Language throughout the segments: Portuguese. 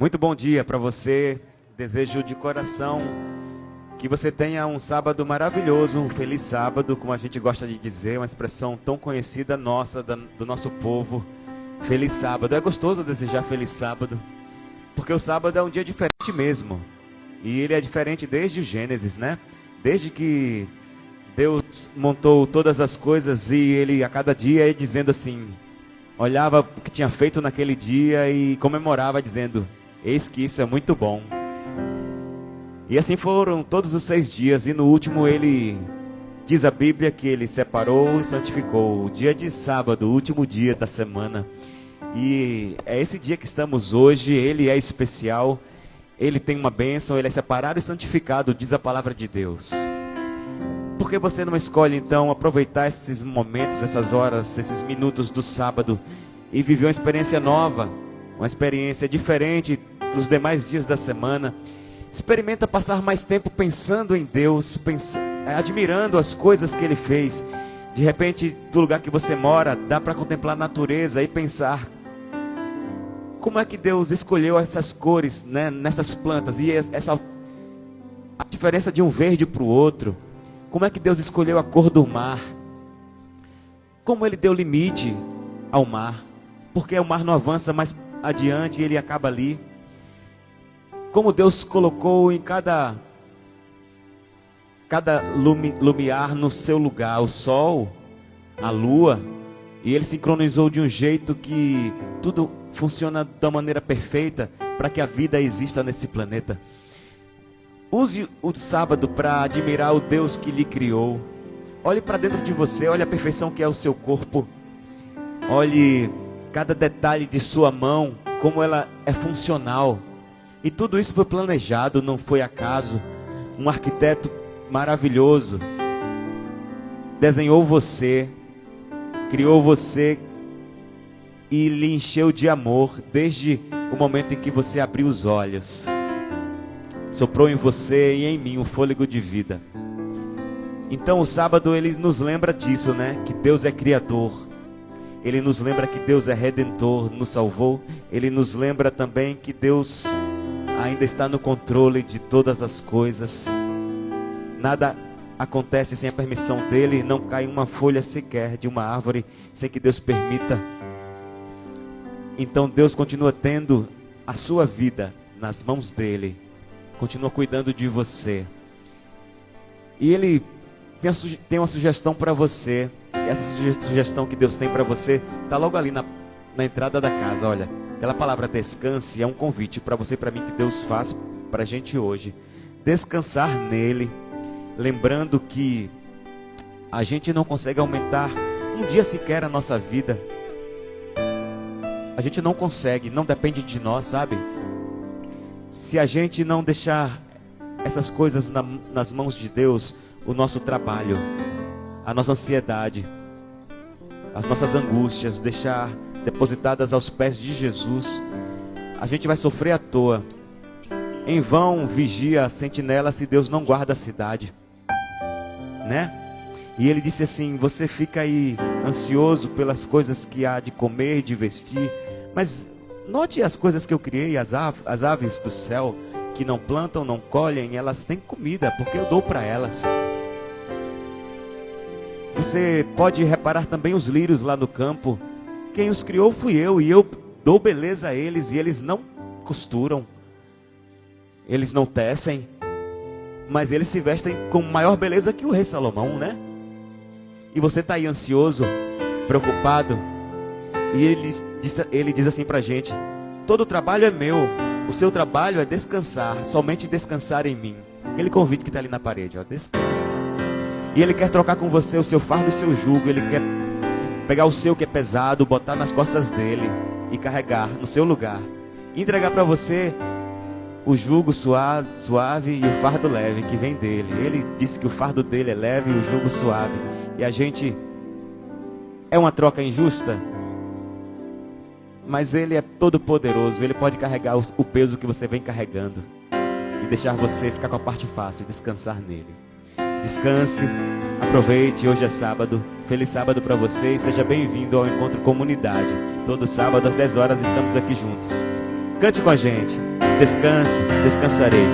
Muito bom dia para você. Desejo de coração que você tenha um sábado maravilhoso, um feliz sábado, como a gente gosta de dizer, uma expressão tão conhecida nossa, do nosso povo. Feliz sábado. É gostoso desejar feliz sábado, porque o sábado é um dia diferente mesmo. E ele é diferente desde o Gênesis, né? Desde que Deus montou todas as coisas e ele a cada dia ia dizendo assim, olhava o que tinha feito naquele dia e comemorava dizendo, eis que isso é muito bom. E assim foram todos os 6 dias e no último ele, diz a Bíblia que ele separou e santificou o dia de sábado, o último dia da semana. E é esse dia que estamos hoje, ele é especial, ele tem uma bênção, ele é separado e santificado, diz a palavra de Deus. Por que você não escolhe então aproveitar esses momentos, essas horas, esses minutos do sábado e viver uma experiência nova, uma experiência diferente dos demais dias da semana? Experimenta passar mais tempo pensando em Deus, admirando as coisas que Ele fez. De repente, do lugar que você mora, dá para contemplar a natureza e pensar como é que Deus escolheu essas cores, né, nessas plantas e a diferença de um verde para o outro. Como é que Deus escolheu a cor do mar? Como Ele deu limite ao mar? Porque o mar não avança mais adiante e ele acaba ali. Como Deus colocou em cada lumiar no seu lugar, o sol, a lua, e Ele sincronizou de um jeito que tudo funciona da maneira perfeita para que a vida exista nesse planeta. Use o sábado para admirar o Deus que lhe criou. Olhe para dentro de você, olhe a perfeição que é o seu corpo. Olhe cada detalhe de sua mão, como ela é funcional. E tudo isso foi planejado, não foi acaso. Um arquiteto maravilhoso desenhou você, criou você e lhe encheu de amor desde o momento em que você abriu os olhos. Soprou em você e em mim o fôlego de vida. Então o sábado ele nos lembra disso, né? Que Deus é criador. Ele nos lembra que Deus é redentor, nos salvou. Ele nos lembra também que Deus ainda está no controle de todas as coisas. Nada acontece sem a permissão dele. Não cai uma folha sequer de uma árvore sem que Deus permita. Então Deus continua tendo a sua vida nas mãos dele. Continua cuidando de você. E Ele tem uma sugestão para você. E essa sugestão que Deus tem para você está logo ali na entrada da casa. Olha, aquela palavra descanse é um convite para você e para mim que Deus faz para a gente hoje. Descansar nele, lembrando que a gente não consegue aumentar um dia sequer a nossa vida. A gente não consegue, não depende de nós, sabe? Se a gente não deixar essas coisas nas mãos de Deus, o nosso trabalho, a nossa ansiedade, as nossas angústias, deixar depositadas aos pés de Jesus, a gente vai sofrer à toa. Em vão vigia a sentinela se Deus não guarda a cidade, né? E ele disse assim, você fica aí ansioso pelas coisas que há de comer, de vestir, mas note as coisas que eu criei, as aves do céu, que não plantam, não colhem, elas têm comida, porque eu dou para elas. Você pode reparar também os lírios lá no campo. Quem os criou fui eu, e eu dou beleza a eles, e eles não costuram, eles não tecem, mas eles se vestem com maior beleza que o rei Salomão, né? E você está aí ansioso, preocupado, e ele diz assim para a gente, todo o trabalho é meu, o seu trabalho é descansar, somente descansar em mim. Aquele convite que está ali na parede, ó, descanse. E Ele quer trocar com você o seu fardo e o seu jugo. Ele quer pegar o seu que é pesado, botar nas costas dele e carregar no seu lugar. E entregar para você o jugo suave e o fardo leve que vem dele. Ele disse que o fardo dele é leve e o jugo suave. E a gente é uma troca injusta, mas Ele é todo poderoso. Ele pode carregar o peso que você vem carregando e deixar você ficar com a parte fácil, descansar nele. Descanse, aproveite, hoje é sábado. Feliz sábado para você e seja bem-vindo ao Encontro Comunidade. Todo sábado às 10 horas estamos aqui juntos. Cante com a gente. Descanse, descansarei.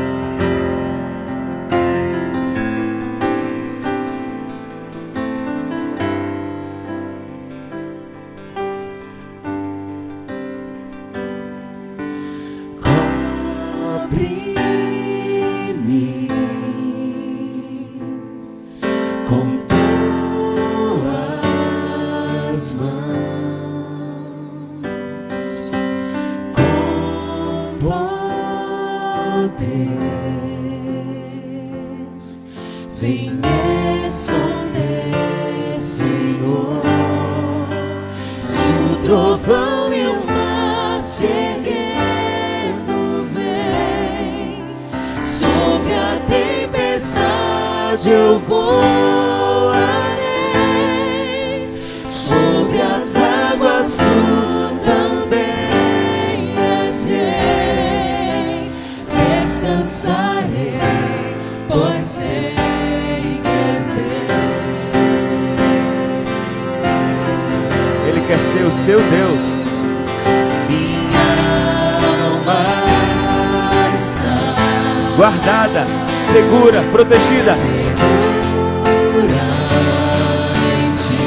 Vem me esconder, Senhor. Se o trovão e o mar se erguendo vem, sobre a tempestade eu voarei, sobre as águas tu também és rei. Descansarei, pois sei que és Deus. Ele quer ser o seu Deus. Minha alma está Guardada, segura, protegida. segura em ti.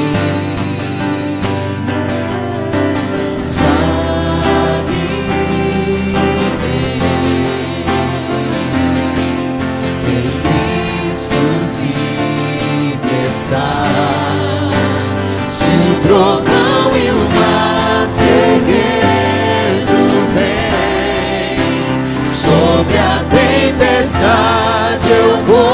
Sabe bem que em Cristo vive está. Se o trovão e o mar se erguendo vem, sobre a tempestade eu voarei,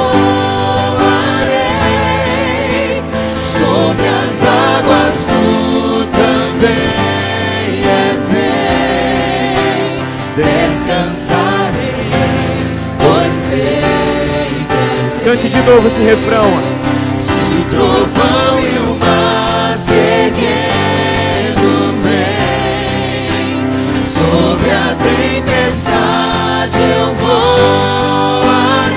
sobre as águas tu também és rei. Descansarei, pois sei que és Deus. Cante de novo esse refrão. Se o trovão e o mar se erguendo vem, sobre a tempestade eu voarei,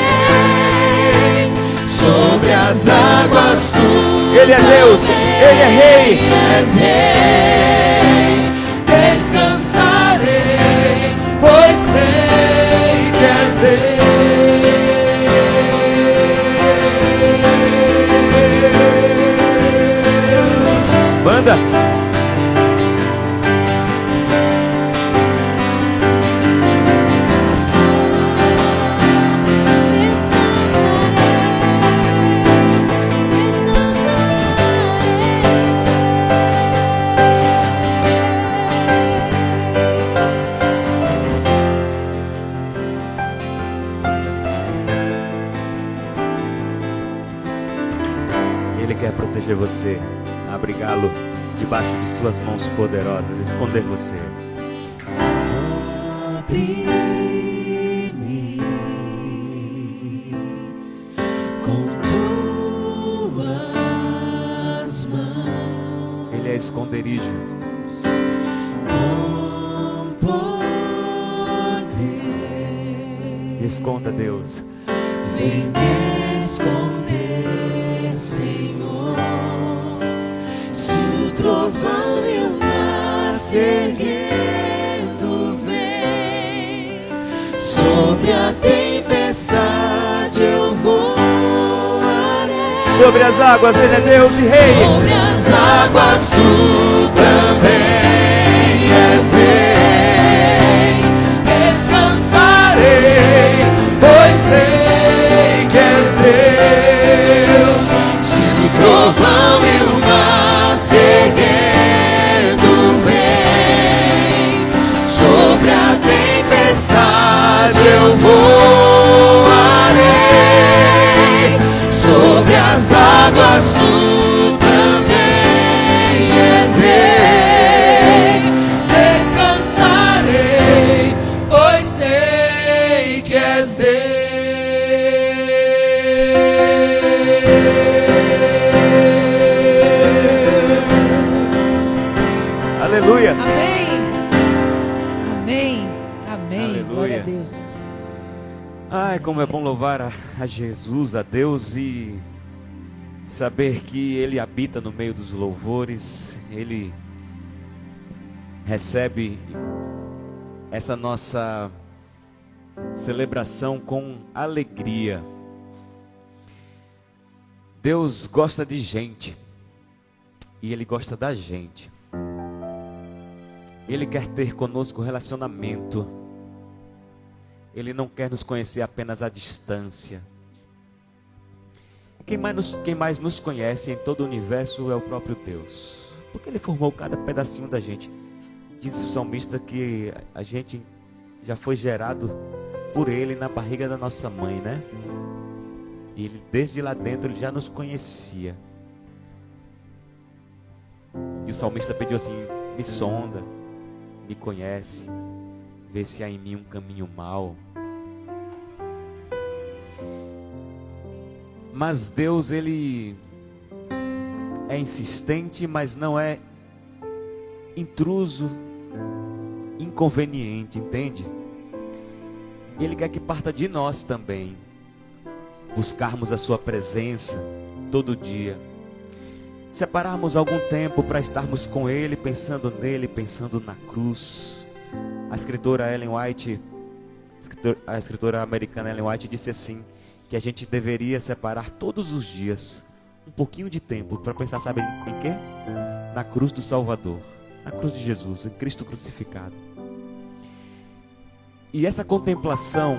sobre as águas tu Ele é Deus, Ele é Rei. és rei. Descansarei, pois sei que és Deus. Banda. Ele quer proteger você, abrigá-lo debaixo de suas mãos poderosas, esconder você. Abre-me com tuas mãos, Ele é esconderijo. com poder. Esconda, Deus. Vem me esconder, Senhor. Se o trovão e o mar se erguendo vem, sobre a tempestade eu voarei. Sobre as águas, Ele é Deus e Rei. Sobre as águas tu também és rei. Descansarei, pois sei que és Deus. Se o trovão e o mar se erguendo vem, sobre a tempestade eu voarei, sobre as águas tu também és rei. Descansarei, pois sei que és Deus. Aleluia. Amém. Amém. Amém. Aleluia. Glória a Deus. Ai, como é bom louvar a Jesus, a Deus, e saber que Ele habita no meio dos louvores. Ele recebe essa nossa celebração com alegria. Deus gosta de gente e Ele gosta da gente. Ele quer ter conosco relacionamento. Ele não quer nos conhecer apenas à distância. Quem mais nos conhece em todo o universo é o próprio Deus, porque Ele formou cada pedacinho da gente. Diz o salmista que a gente já foi gerado por Ele na barriga da nossa mãe, né? E Ele, desde lá dentro, Ele já nos conhecia. E o salmista pediu assim: me sonda, me conhece, vê se há em mim um caminho mau. Mas Deus, Ele é insistente, mas não é intruso, inconveniente, entende? Ele quer que parta de nós também buscarmos a sua presença todo dia, separarmos algum tempo para estarmos com Ele, pensando nele, pensando na cruz. A escritora Ellen White, a escritora americana Ellen White disse assim, que a gente deveria separar todos os dias um pouquinho de tempo para pensar, sabe em quê? Na cruz do Salvador, na cruz de Jesus, em Cristo crucificado. E essa contemplação,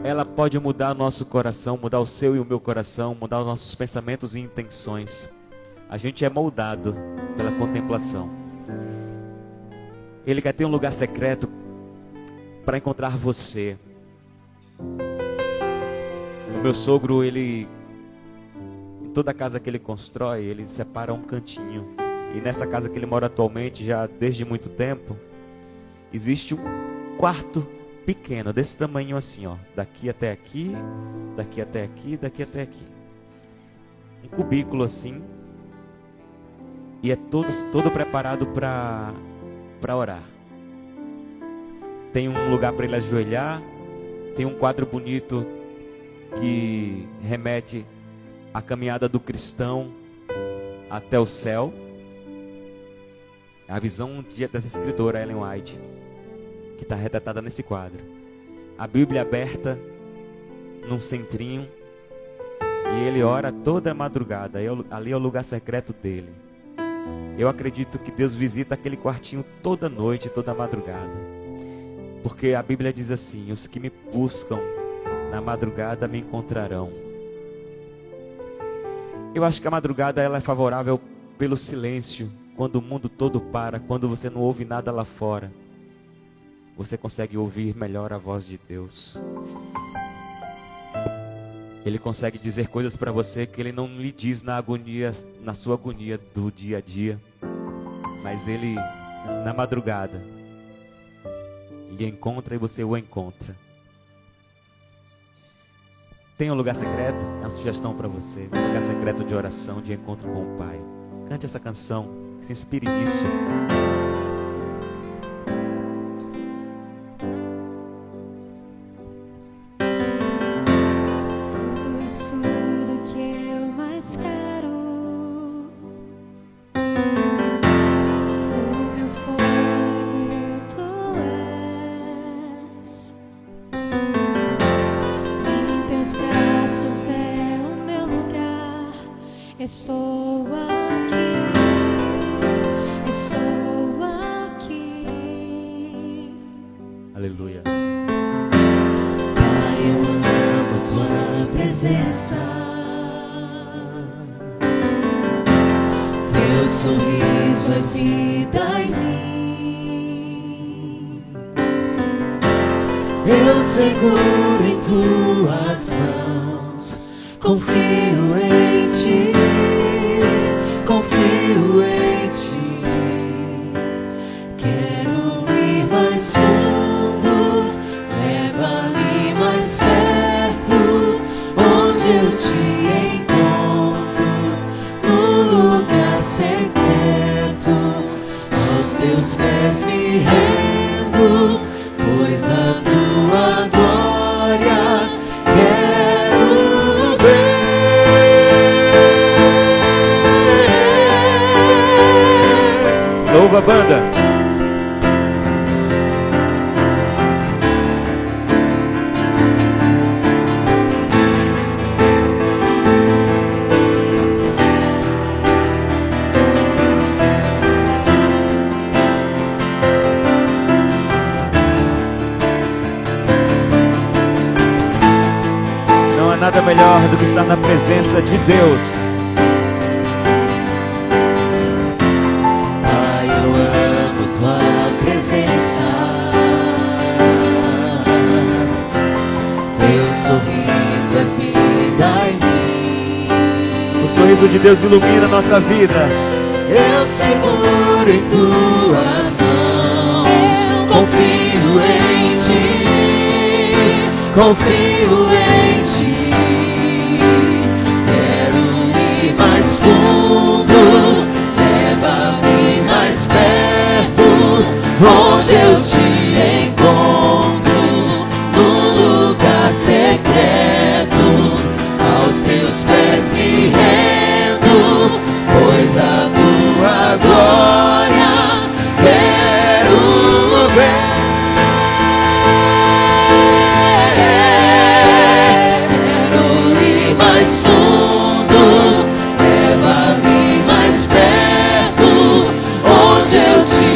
ela pode mudar o nosso coração, mudar o seu e o meu coração, mudar os nossos pensamentos e intenções. A gente é moldado pela contemplação. Ele quer ter um lugar secreto para encontrar você. O meu sogro, ele, em toda casa que ele constrói, ele separa um cantinho. E nessa casa que ele mora atualmente, já desde muito tempo, existe um quarto pequeno, desse tamanho assim, ó, daqui até aqui, daqui até aqui, daqui até aqui. Um cubículo assim. E é todo preparado para orar. Tem um lugar para ele ajoelhar. Tem um quadro bonito que remete à caminhada do cristão até o céu. É a visão dessa escritora Ellen White, que está retratada nesse quadro. A Bíblia aberta num centrinho, e ele ora toda madrugada. Ali é o lugar secreto dele. Eu acredito que Deus visita aquele quartinho toda noite, toda madrugada. Porque a Bíblia diz assim: os que me buscam na madrugada me encontrarão. Eu acho que a madrugada ela é favorável pelo silêncio. Quando o mundo todo para, quando você não ouve nada lá fora, você consegue ouvir melhor a voz de Deus. Ele consegue dizer coisas para você que Ele não lhe diz na agonia, na sua agonia do dia a dia. Mas Ele, na madrugada, lhe encontra e você o encontra. Tem um lugar secreto? É uma sugestão para você. Um lugar secreto de oração, de encontro com o Pai. Cante essa canção, se inspire nisso. Estou aqui. Aleluia. Pai, eu amo tua presença. Teu sorriso é vida em mim. Eu seguro em tuas mãos. Confio em ti. Confio em ti. Quero ir mais fundo, leva-me mais perto, onde eu te encontro, no lugar secreto. Aos teus pés me rendo, pois a tua glória quero ver. Louva a banda. melhor do que estar na presença de Deus. Pai, eu amo tua presença. Teu sorriso é vida em mim. O sorriso de Deus ilumina a nossa vida. Eu seguro em tuas mãos, confio em ti, confio em ti. Quero ir mais fundo, leva-me mais perto, onde eu te encontro, num lugar secreto, aos teus pés me rendo, pois a tua glória quero ver. Quero ir mais fundo, leva-me mais perto, onde eu te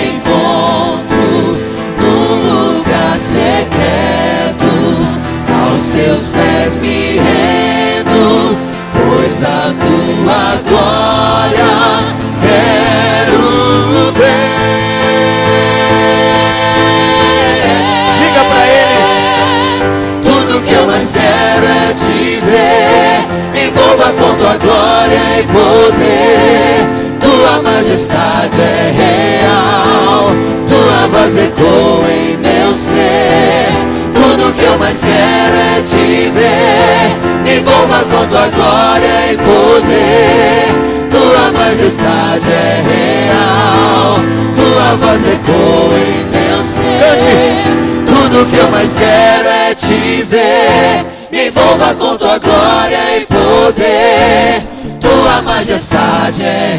encontro, num lugar secreto, aos teus pés me rendo, pois a tua glória quero ver. Diga pra Ele. Tudo que eu mais quero é te ver. Me envolva com tua glória e poder. Tua majestade é real, tua voz ecoa em meu ser. Tudo que eu mais quero é te ver. Me envolva com tua glória e poder. Tua majestade é real, tua voz ecoa em meu ser. Cante. Tudo que eu mais quero é te ver. Me envolva com tua glória e poder. Tua majestade é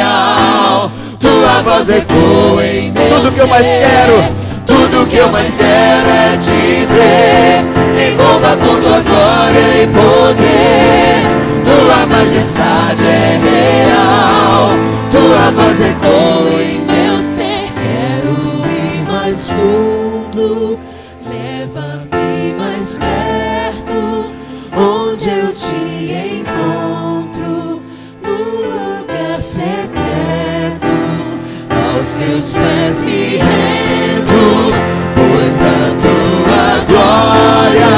real, tua voz ecoa em meu ser. Tudo que eu mais quero. Tudo que eu mais quero é te ver. Me envolva com tua glória e poder. Tua majestade é real, tua voz ecoa em meu ser. Quero ir mais fundo, leva-me mais perto, onde eu te encontro, num lugar secreto, aos teus pés me rendo, pois a tua glória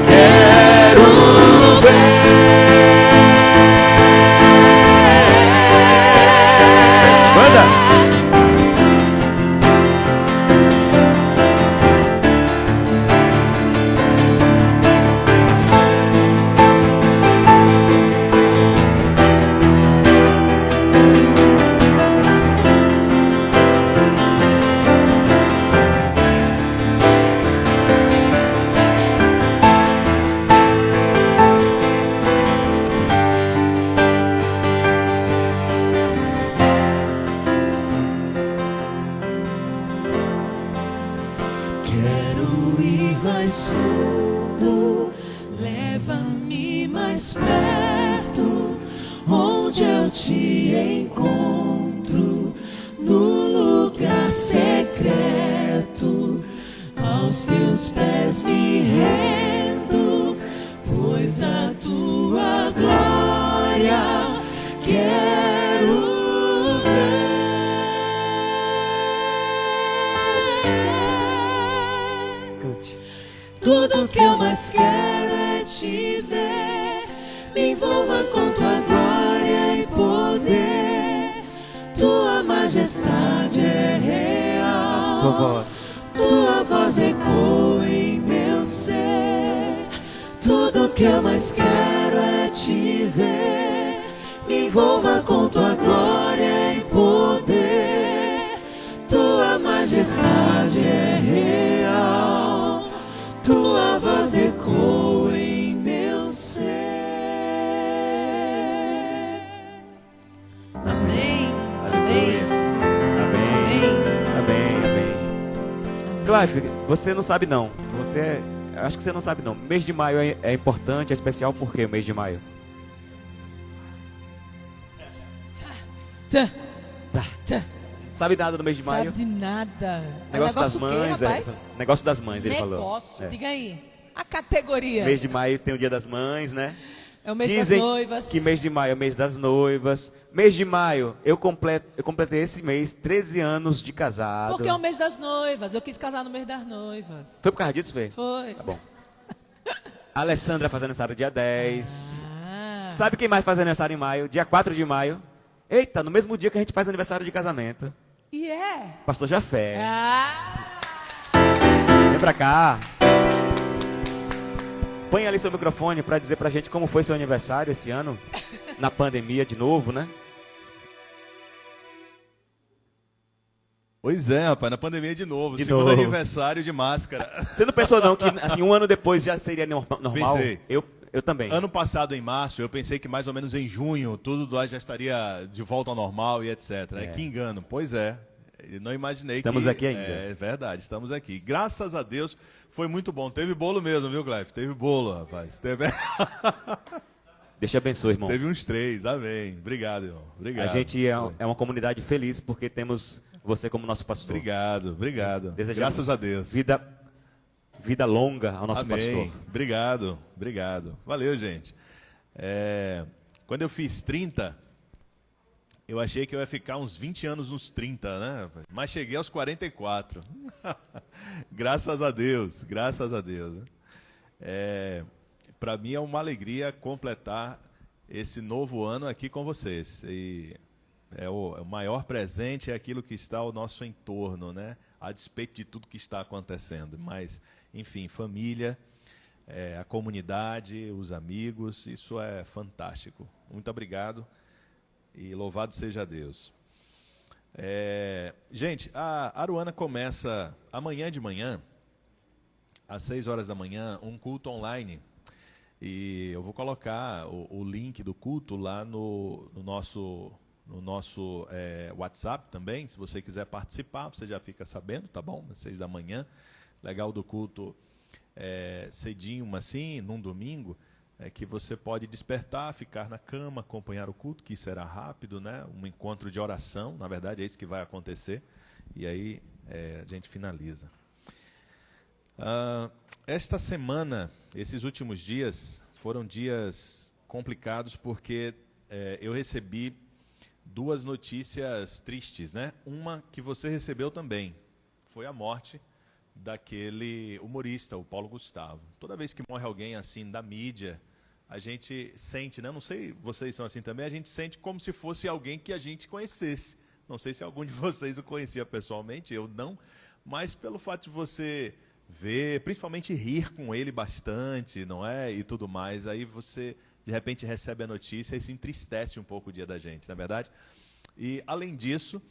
quero ver. Manda. Quero ir mais fundo, leva-me mais perto, onde eu te encontro, no lugar secreto, aos teus pés me rendo, pois a tua glória quero ver. Cante. Tudo que eu mais quero é te ver. Me envolva com tua glória e poder. Tua majestade é real, Tua voz. tua voz ecoa em meu ser. Tudo que eu mais quero é te ver. Me envolva com tua glória e poder. Tua majestade é real, tua voz ecoa em meu ser. Amém. Aleluia. Amém. Amém. Amém. Clive, você não sabe não. Acho que você não sabe não. Mês de maio é importante, é especial por quê o mês de maio? Tá. Tá. Sabe nada do mês de maio? Sabe de nada. Negócio das o quê, mães, rapaz? negócio das mães, ele falou. Negócio, É. diga aí. A categoria. Mês de maio tem o Dia das Mães, né? É o mês Dizem das noivas. que mês de maio é o mês das noivas. Mês de maio, eu completei esse mês 13 anos de casado. Porque é o mês das noivas. Eu quis casar no mês das noivas. Foi por causa disso, Fê? Foi. Tá bom. A Alessandra faz aniversário dia 10. Ah. Sabe quem mais faz aniversário em maio? Dia 4 de maio. Eita, no mesmo dia que a gente faz aniversário de casamento. E é. Pastor Jafé. Ah. Vem pra cá. Põe ali seu microfone para dizer pra gente como foi seu aniversário esse ano. Na pandemia de novo, né? Pois é, rapaz, na pandemia de novo. De Segundo novo. aniversário de máscara. Você não pensou não que assim, um ano depois já seria normal? Pensei. Eu também. Ano passado, em março, eu pensei que mais ou menos em junho tudo lá já estaria de volta ao normal e etc. É. Que engano. Pois é. Eu não imaginei Estamos que... aqui ainda. É verdade, estamos aqui. Graças a Deus, foi muito bom. Teve bolo mesmo, viu, Cleif? Teve bolo, rapaz. Deus te abençoe, irmão. Teve uns 3, amém. Obrigado, irmão. Obrigado. A gente é uma comunidade feliz porque temos você como nosso pastor. Obrigado, obrigado. Desejamos Graças a Deus. Vida longa ao nosso Amém. pastor. Obrigado, obrigado. Valeu, gente. Quando eu fiz 30, eu achei que eu ia ficar uns 20 anos nos 30, né? Mas cheguei aos 44. Graças a Deus, graças a Deus. Para mim é uma alegria completar esse novo ano aqui com vocês. E o maior presente é aquilo que está ao nosso entorno, né? A despeito de tudo que está acontecendo. Mas, enfim, família, a comunidade, os amigos, isso é fantástico. Muito obrigado e louvado seja Deus. Gente, a Aruana começa amanhã de manhã, às 6 horas da manhã, um culto online. E eu vou colocar o link do culto lá no nosso WhatsApp também. Se você quiser participar, você já fica sabendo, tá bom? Às 6 da manhã. Legal do culto cedinho, assim, num domingo, que você pode despertar, ficar na cama, acompanhar o culto, que será rápido, né? Um encontro de oração, na verdade é isso que vai acontecer. E aí a gente finaliza. Esta semana, esses últimos dias, foram dias complicados porque eu recebi 2 notícias tristes, né? Uma que você recebeu também, foi a morte daquele humorista, o Paulo Gustavo. Toda vez que morre alguém assim da mídia, a gente sente, né? Não sei, vocês são assim também, a gente sente como se fosse alguém que a gente conhecesse. Não sei se algum de vocês o conhecia pessoalmente, eu não, mas pelo fato de você ver, principalmente rir com ele bastante, não é? E tudo mais, aí você de repente recebe a notícia e se entristece um pouco o dia da gente, não é verdade? E além disso,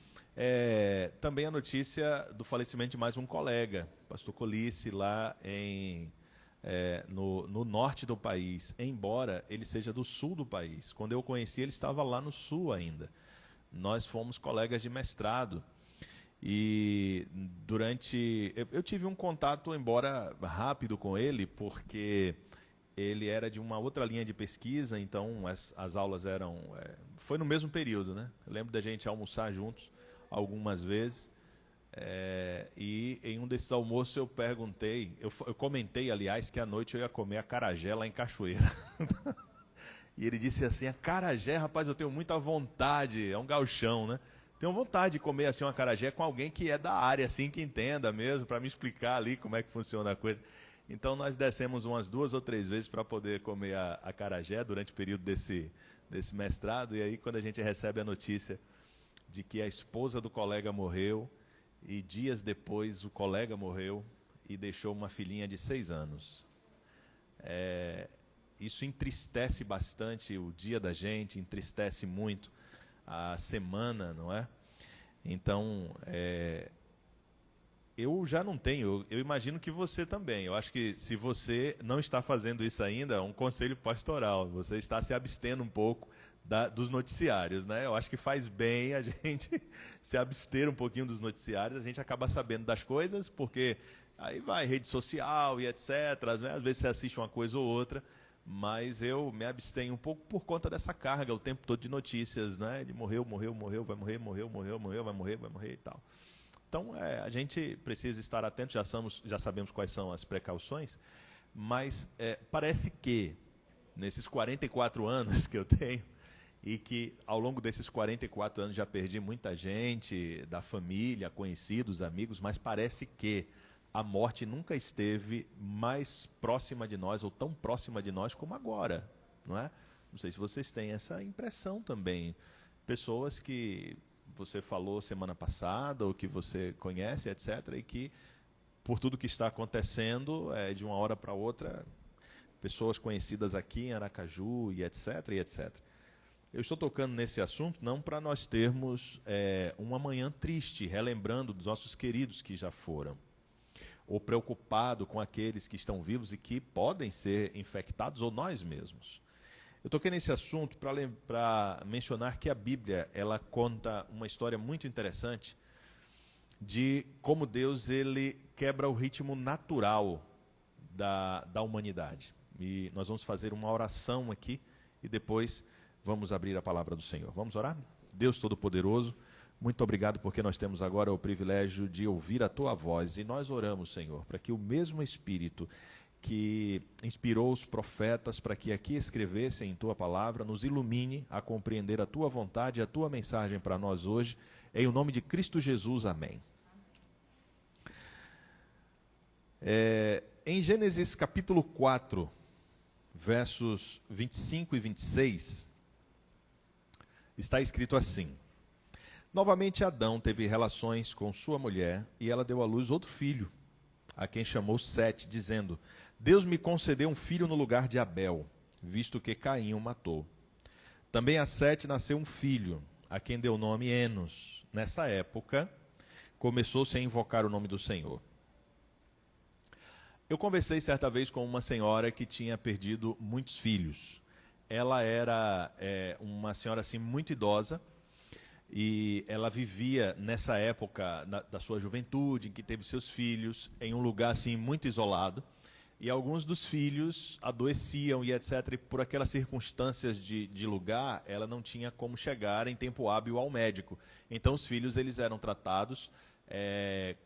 também a notícia do falecimento de mais um colega, pastor Colice, lá no norte do país, embora ele seja do sul do país. Quando eu o conheci, ele estava lá no sul ainda. Nós fomos colegas de mestrado. E eu tive um contato, embora rápido, com ele, porque ele era de uma outra linha de pesquisa, então as aulas eram... foi no mesmo período, né? Eu lembro da gente almoçar juntos algumas vezes, e em um desses almoços eu perguntei, eu comentei, aliás, que à noite eu ia comer acarajé lá em Cachoeira. E ele disse assim, acarajé, rapaz, eu tenho muita vontade, é um gauchão, né? Tenho vontade de comer assim um acarajé com alguém que é da área, assim, que entenda mesmo, para me explicar ali como é que funciona a coisa. Então nós descemos umas 2 ou 3 vezes para poder comer a acarajé durante o período desse mestrado. E aí quando a gente recebe a notícia de que a esposa do colega morreu, e dias depois o colega morreu e deixou uma filhinha de 6 anos. Isso entristece bastante o dia da gente, entristece muito a semana, não é? Então, eu já não tenho, eu imagino que você também. Eu acho que se você não está fazendo isso ainda, é um conselho pastoral. Você está se abstendo um pouco dos noticiários, né? Eu acho que faz bem a gente se abster um pouquinho dos noticiários, a gente acaba sabendo das coisas, porque aí vai rede social e etc. Às vezes você assiste uma coisa ou outra, mas eu me abstenho um pouco por conta dessa carga o tempo todo de notícias, né? De morreu, vai morrer e tal. Então, a gente precisa estar atento, já sabemos quais são as precauções, mas parece que, nesses 44 anos que eu tenho, e que ao longo desses 44 anos já perdi muita gente, da família, conhecidos, amigos, mas parece que a morte nunca esteve mais próxima de nós, ou tão próxima de nós como agora, não é? Não sei se vocês têm essa impressão também. Pessoas que você falou semana passada, ou que você conhece, etc., e que, por tudo que está acontecendo, de uma hora para outra, pessoas conhecidas aqui em Aracaju, e etc., e etc. Eu estou tocando nesse assunto não para nós termos uma manhã triste, relembrando dos nossos queridos que já foram, ou preocupado com aqueles que estão vivos e que podem ser infectados, ou nós mesmos. Eu toquei nesse assunto para mencionar que a Bíblia ela conta uma história muito interessante de como Deus ele quebra o ritmo natural da humanidade. E nós vamos fazer uma oração aqui e depois vamos abrir a palavra do Senhor. Vamos orar? Deus Todo-Poderoso, muito obrigado porque nós temos agora o privilégio de ouvir a Tua voz. E nós oramos, Senhor, para que o mesmo Espírito que inspirou os profetas para que aqui escrevessem em Tua palavra, nos ilumine a compreender a Tua vontade e a Tua mensagem para nós hoje. Em o nome de Cristo Jesus, amém. Em Gênesis capítulo 4, versos 25 e 26, está escrito assim: Novamente Adão teve relações com sua mulher, e ela deu à luz outro filho, a quem chamou Sete, dizendo: Deus me concedeu um filho no lugar de Abel, visto que Caim o matou. Também a Sete nasceu um filho, a quem deu o nome Enos. Nessa época, começou-se a invocar o nome do Senhor. Eu conversei certa vez com uma senhora que tinha perdido muitos filhos. Ela era uma senhora assim muito idosa, e ela vivia nessa época da sua juventude, em que teve seus filhos, em um lugar assim muito isolado, e alguns dos filhos adoeciam e etc. E por aquelas circunstâncias de lugar, ela não tinha como chegar em tempo hábil ao médico. Então os filhos eles eram tratados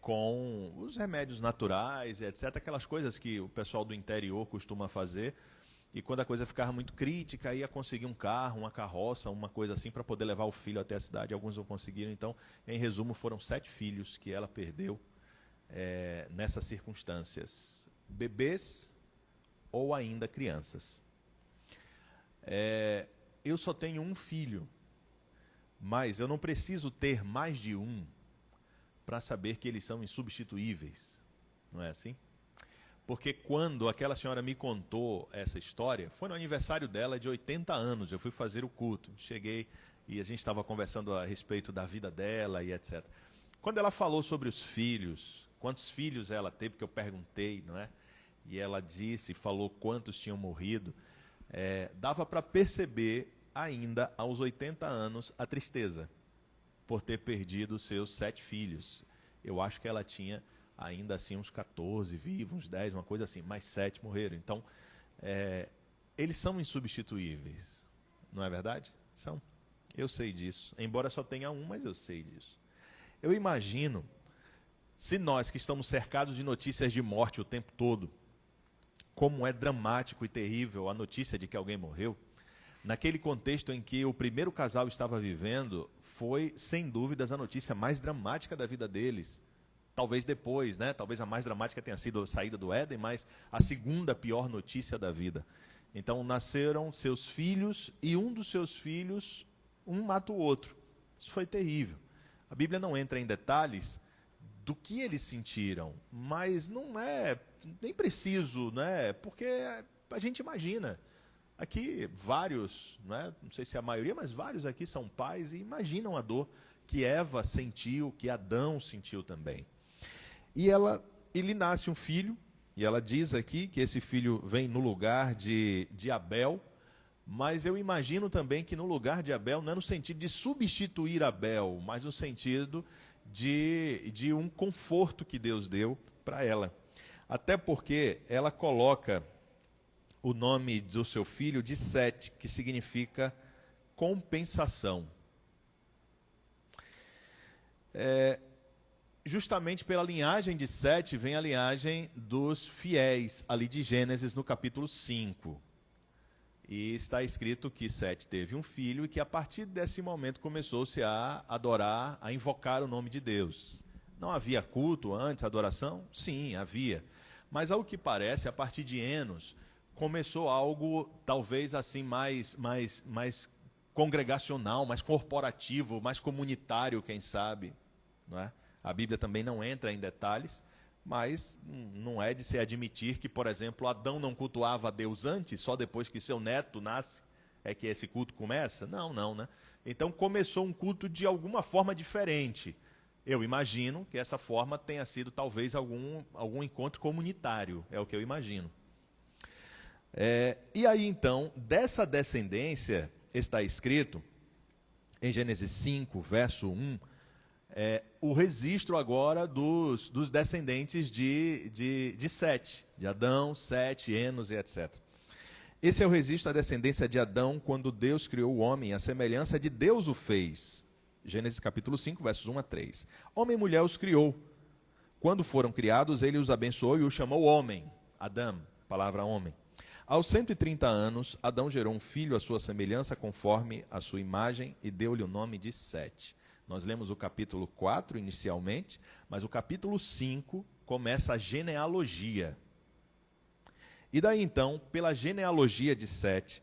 com os remédios naturais, etc. Aquelas coisas que o pessoal do interior costuma fazer. E quando a coisa ficava muito crítica, ia conseguir um carro, uma carroça, uma coisa assim, para poder levar o filho até a cidade. Alguns não conseguiram. Então, em resumo, foram 7 filhos que ela perdeu nessas circunstâncias. Bebês ou ainda crianças. Eu só tenho um filho, mas eu não preciso ter mais de um para saber que eles são insubstituíveis. Não é assim? Porque quando aquela senhora me contou essa história, foi no aniversário dela de 80 anos, eu fui fazer o culto. Cheguei e a gente estava conversando a respeito da vida dela e etc. Quando ela falou sobre os filhos, quantos filhos ela teve, que eu perguntei, não é? E ela disse, falou quantos tinham morrido, dava para perceber ainda aos 80 anos a tristeza por ter perdido os seus 7 filhos. Eu acho que ela tinha ainda assim uns 14 vivos, uns 10, uma coisa assim, mais 7 morreram. Então, eles são insubstituíveis, não é verdade? São. Eu sei disso. Embora só tenha um, mas eu sei disso. Eu imagino, se nós que estamos cercados de notícias de morte o tempo todo, como é dramático e terrível a notícia de que alguém morreu, naquele contexto em que o primeiro casal estava vivendo, foi, sem dúvidas, a notícia mais dramática da vida deles. Talvez depois, né? Talvez a mais dramática tenha sido a saída do Éden, mas a segunda pior notícia da vida. Então, nasceram seus filhos, e um dos seus filhos, um mata o outro. Isso foi terrível. A Bíblia não entra em detalhes do que eles sentiram, mas não é nem preciso, né? Porque a gente imagina. Aqui, vários, né? Não sei se é a maioria, mas vários aqui são pais e imaginam a dor que Eva sentiu, que Adão sentiu também. E ele nasce um filho, e ela diz aqui que esse filho vem no lugar de Abel, mas eu imagino também que no lugar de Abel não é no sentido de substituir Abel, mas no sentido de um conforto que Deus deu para ela. Até porque ela coloca o nome do seu filho de Sete, que significa compensação. justamente pela linhagem de Sete vem a linhagem dos fiéis, ali de Gênesis, no capítulo 5. E está escrito que Sete teve um filho e que a partir desse momento começou-se a adorar, a invocar o nome de Deus. Não havia culto antes, adoração? Sim, havia. Mas ao que parece, a partir de Enos, começou algo talvez assim mais congregacional, mais corporativo, mais comunitário, quem sabe, não é? A Bíblia também não entra em detalhes, mas não é de se admitir que, por exemplo, Adão não cultuava a Deus antes, só depois que seu neto nasce é que esse culto começa? Não, né? Então começou um culto de alguma forma diferente. Eu imagino que essa forma tenha sido talvez algum encontro comunitário, é o que eu imagino. E aí então, dessa descendência, está escrito, em Gênesis 5, verso 1, o registro agora dos descendentes de Sete, de Adão, Sete, Enos e etc. Esse é o registro da descendência de Adão quando Deus criou o homem, a semelhança de Deus o fez. Gênesis capítulo 5, versos 1 a 3. Homem e mulher os criou. Quando foram criados, ele os abençoou e os chamou homem. Adão, palavra homem. Aos 130 anos, Adão gerou um filho à sua semelhança, conforme a sua imagem, e deu-lhe o nome de Sete. Nós lemos o capítulo 4 inicialmente, mas o capítulo 5 começa a genealogia. E daí então, pela genealogia de Sete,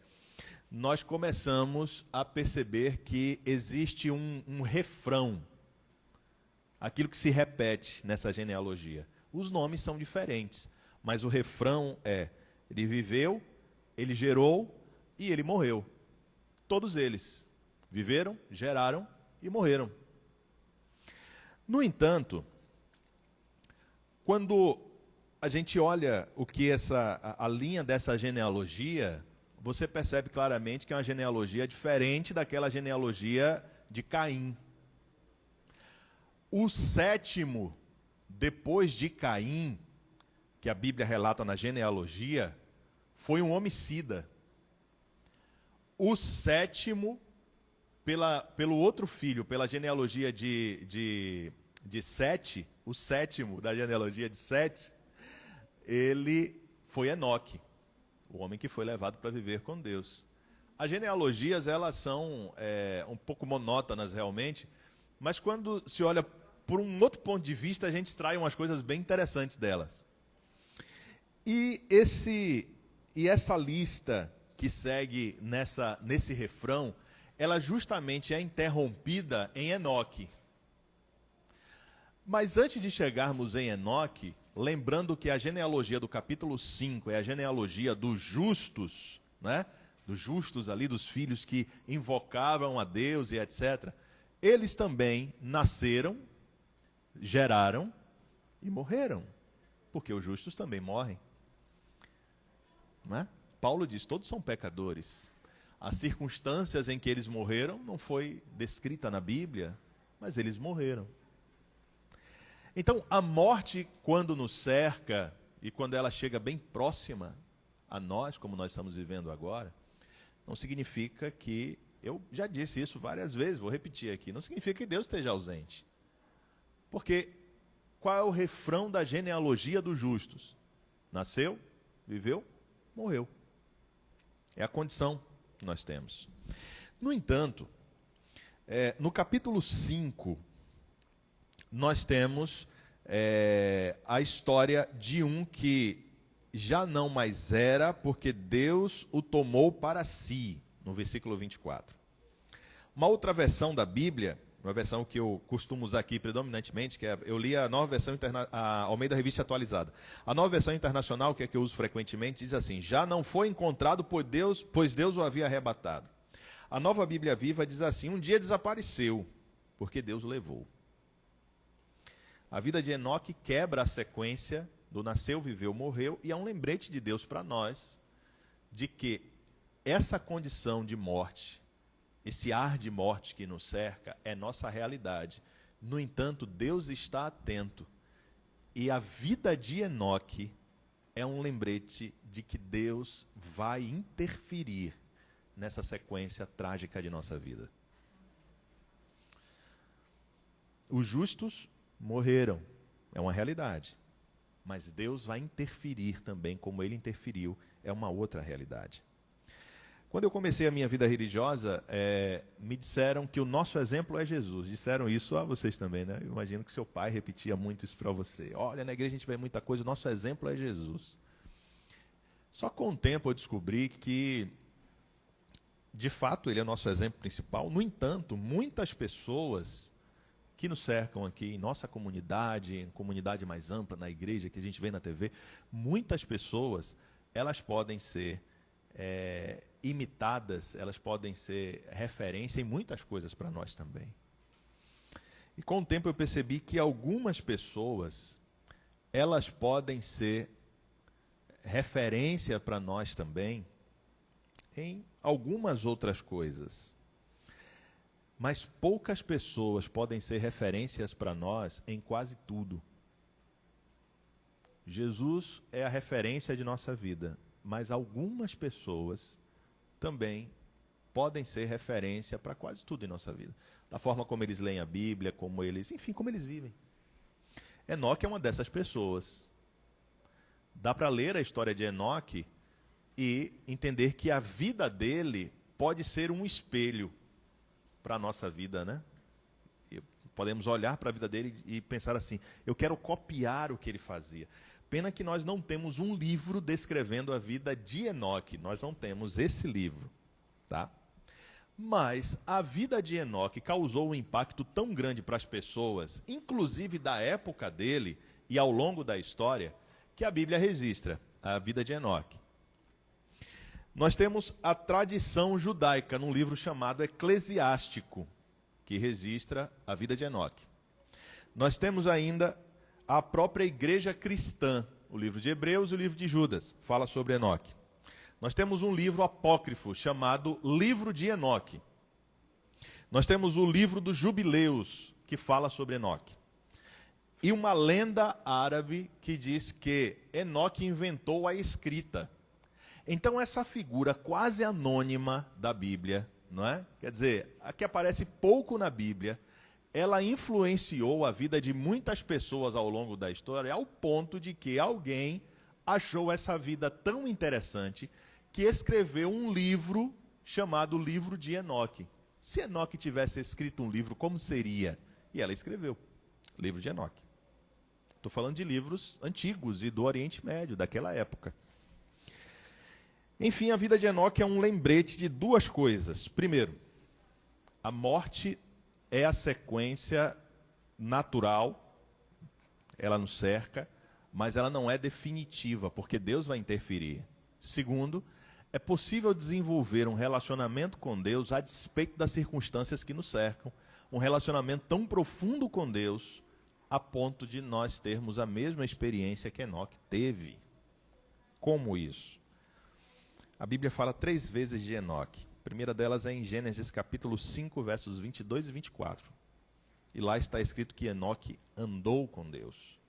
nós começamos a perceber que existe um refrão, aquilo que se repete nessa genealogia. Os nomes são diferentes, mas o refrão é: ele viveu, ele gerou e ele morreu. Todos eles viveram, geraram e morreram. No entanto, quando a gente olha o que a linha dessa genealogia, você percebe claramente que é uma genealogia diferente daquela genealogia de Caim. O sétimo, depois de Caim, que a Bíblia relata na genealogia, foi um homicida. O sétimo, pelo outro filho, pela genealogia de Sete, o sétimo da genealogia de Sete, ele foi Enoque, o homem que foi levado para viver com Deus. As genealogias, elas são um pouco monótonas realmente, mas quando se olha por um outro ponto de vista, a gente extrai umas coisas bem interessantes delas. E essa lista que segue nesse refrão, ela justamente é interrompida em Enoque. Mas antes de chegarmos em Enoque, lembrando que a genealogia do capítulo 5 é a genealogia dos justos, né? Dos justos ali, dos filhos que invocavam a Deus e etc. Eles também nasceram, geraram e morreram, porque os justos também morrem. Não é? Paulo diz, todos são pecadores. As circunstâncias em que eles morreram não foi descrita na Bíblia, mas eles morreram. Então, a morte, quando nos cerca, e quando ela chega bem próxima a nós, como nós estamos vivendo agora, não significa que, eu já disse isso várias vezes, vou repetir aqui, não significa que Deus esteja ausente. Porque qual é o refrão da genealogia dos justos? Nasceu, viveu, morreu. É a condição que nós temos. No entanto, no capítulo 5, nós temos a história de um que já não mais era, porque Deus o tomou para si, no versículo 24. Uma outra versão da Bíblia, uma versão que eu costumo usar aqui predominantemente, que eu li a nova versão a Almeida Revista Atualizada. A nova versão internacional, que é a que eu uso frequentemente, diz assim: já não foi encontrado pois Deus o havia arrebatado. A Nova Bíblia Viva diz assim: um dia desapareceu, porque Deus o levou. A vida de Enoque quebra a sequência do nasceu, viveu, morreu, e é um lembrete de Deus para nós, de que essa condição de morte, esse ar de morte que nos cerca, é nossa realidade. No entanto, Deus está atento, e a vida de Enoque é um lembrete de que Deus vai interferir nessa sequência trágica de nossa vida. Os justos morreram. É uma realidade. Mas Deus vai interferir também, como ele interferiu, é uma outra realidade. Quando eu comecei a minha vida religiosa, me disseram que o nosso exemplo é Jesus. Disseram isso a vocês também, né? Eu imagino que seu pai repetia muito isso para você. Olha, na igreja a gente vê muita coisa, o nosso exemplo é Jesus. Só com o tempo eu descobri que, de fato, ele é o nosso exemplo principal. No entanto, muitas pessoas que nos cercam aqui em nossa comunidade, em comunidade mais ampla, na igreja, que a gente vê na TV, muitas pessoas, elas podem ser imitadas, elas podem ser referência em muitas coisas para nós também. E com o tempo eu percebi que algumas pessoas, elas podem ser referência para nós também em algumas outras coisas. Mas poucas pessoas podem ser referências para nós em quase tudo. Jesus é a referência de nossa vida, mas algumas pessoas também podem ser referência para quase tudo em nossa vida. Da forma como eles leem a Bíblia, como eles vivem. Enoque é uma dessas pessoas. Dá para ler a história de Enoque e entender que a vida dele pode ser um espelho para a nossa vida, né? E podemos olhar para a vida dele e pensar assim, eu quero copiar o que ele fazia. Pena que nós não temos um livro descrevendo a vida de Enoque, nós não temos esse livro, tá? Mas a vida de Enoque causou um impacto tão grande para as pessoas, inclusive da época dele e ao longo da história, que a Bíblia registra a vida de Enoque. Nós temos a tradição judaica num livro chamado Eclesiástico, que registra a vida de Enoque. Nós temos ainda a própria igreja cristã, o livro de Hebreus e o livro de Judas, fala sobre Enoque. Nós temos um livro apócrifo chamado Livro de Enoque. Nós temos o livro dos Jubileus, que fala sobre Enoque. E uma lenda árabe que diz que Enoque inventou a escrita. Então essa figura quase anônima da Bíblia, não é? Quer dizer, a que aparece pouco na Bíblia, ela influenciou a vida de muitas pessoas ao longo da história, ao ponto de que alguém achou essa vida tão interessante que escreveu um livro chamado Livro de Enoque. Se Enoque tivesse escrito um livro, como seria? E ela escreveu, Livro de Enoque. Estou falando de livros antigos e do Oriente Médio, daquela época. Enfim, a vida de Enoque é um lembrete de duas coisas. Primeiro, a morte é a sequência natural, ela nos cerca, mas ela não é definitiva, porque Deus vai interferir. Segundo, é possível desenvolver um relacionamento com Deus a despeito das circunstâncias que nos cercam, um relacionamento tão profundo com Deus, a ponto de nós termos a mesma experiência que Enoque teve. Como isso? A Bíblia fala 3 vezes de Enoque. A primeira delas é em Gênesis capítulo 5, versos 22 e 24. E lá está escrito que Enoque andou com Deus.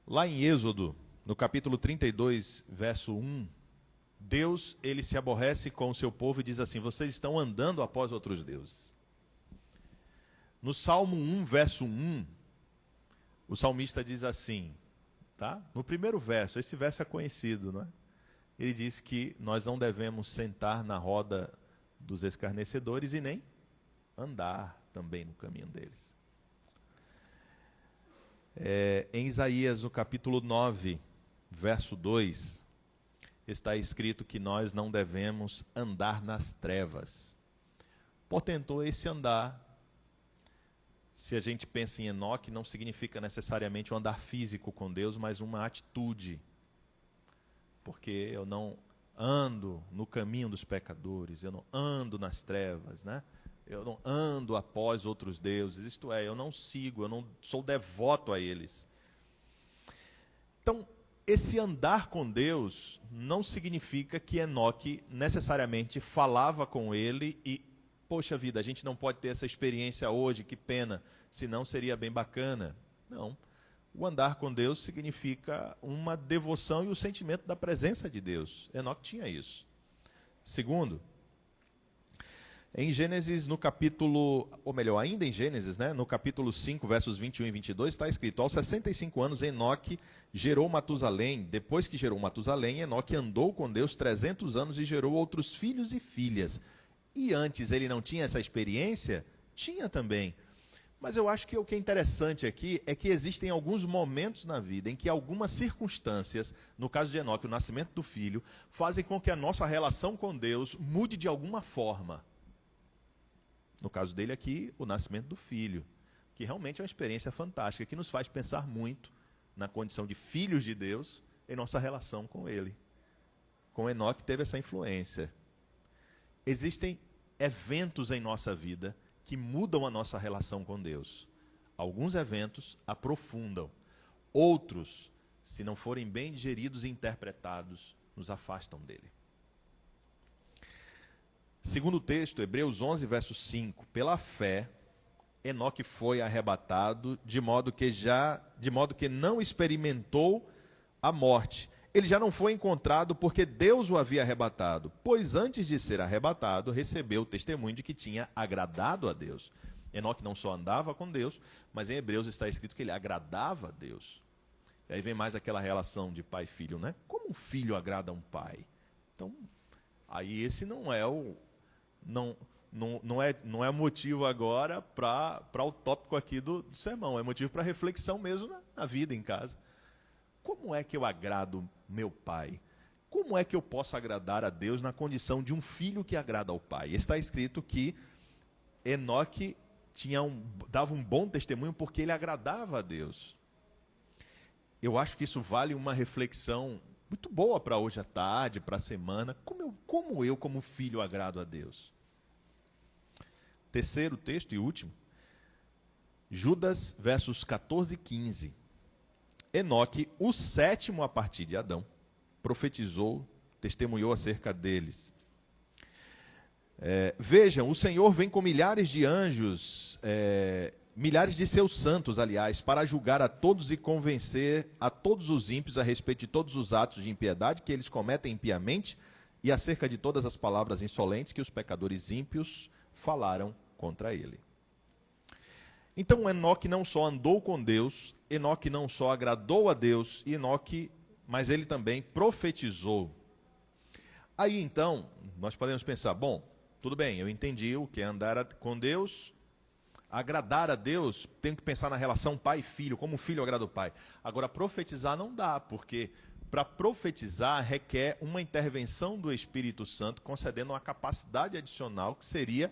Lá em Êxodo, no capítulo 32, verso 1, Deus, ele se aborrece com o seu povo e diz assim, vocês estão andando após outros deuses. No Salmo 1, verso 1, o salmista diz assim, tá? No primeiro verso, esse verso é conhecido, não é? Ele diz que nós não devemos sentar na roda dos escarnecedores e nem andar também no caminho deles. Em Isaías, no capítulo 9, verso 2, está escrito que nós não devemos andar nas trevas. Portanto, esse andar, se a gente pensa em Enoque, não significa necessariamente um andar físico com Deus, mas uma atitude. Porque eu não ando no caminho dos pecadores, eu não ando nas trevas, né? Eu não ando após outros deuses, isto é, eu não sigo, eu não sou devoto a eles. Então, esse andar com Deus não significa que Enoque necessariamente falava com ele e, poxa vida, a gente não pode ter essa experiência hoje, que pena, senão seria bem bacana. Não. O andar com Deus significa uma devoção e o sentimento da presença de Deus. Enoque tinha isso. Segundo, Em Gênesis, no capítulo, ou melhor, ainda em Gênesis, né, no capítulo 5, versos 21 e 22, está escrito: aos 65 anos, Enoque gerou Matusalém. Depois que gerou Matusalém, Enoque andou com Deus 300 anos e gerou outros filhos e filhas. E antes ele não tinha essa experiência? Tinha também. Mas eu acho que o que é interessante aqui é que existem alguns momentos na vida em que algumas circunstâncias, no caso de Enoque, o nascimento do filho, fazem com que a nossa relação com Deus mude de alguma forma. No caso dele aqui, o nascimento do filho, que realmente é uma experiência fantástica, que nos faz pensar muito na condição de filhos de Deus em nossa relação com ele. Com Enoque teve essa influência. Existem eventos em nossa vida que mudam a nossa relação com Deus. Alguns eventos aprofundam. Outros, se não forem bem digeridos e interpretados, nos afastam dele. Segundo o texto, Hebreus 11, verso 5, pela fé, Enoque foi arrebatado, de modo que não experimentou a morte. Ele já não foi encontrado porque Deus o havia arrebatado, pois antes de ser arrebatado, recebeu o testemunho de que tinha agradado a Deus. Enoque não só andava com Deus, mas em Hebreus está escrito que ele agradava a Deus. E aí vem mais aquela relação de pai e filho, né? Como um filho agrada a um pai? Então, aí esse não é o... Não é motivo agora para o tópico aqui do sermão, é motivo para reflexão mesmo na vida, em casa. Como é que eu agrado meu pai? Como é que eu posso agradar a Deus na condição de um filho que agrada ao pai? Está escrito que Enoque dava um bom testemunho porque ele agradava a Deus. Eu acho que isso vale uma reflexão muito boa para hoje à tarde, para a semana. Como eu, como filho, agrado a Deus? Terceiro texto e último. Judas, versos 14 e 15. Enoque, o sétimo a partir de Adão, profetizou, testemunhou acerca deles. Vejam, o Senhor vem com milhares de anjos, milhares de seus santos, aliás, para julgar a todos e convencer a todos os ímpios a respeito de todos os atos de impiedade que eles cometem impiamente e acerca de todas as palavras insolentes que os pecadores ímpios falaram contra ele. Então Enoque não só andou com Deus, Enoque não só agradou a Deus, mas ele também profetizou. Aí então, nós podemos pensar, bom, tudo bem, eu entendi o que é andar com Deus, agradar a Deus, tenho que pensar na relação pai e filho, como o filho agrada o pai. Agora, profetizar não dá, porque para profetizar requer uma intervenção do Espírito Santo, concedendo uma capacidade adicional que seria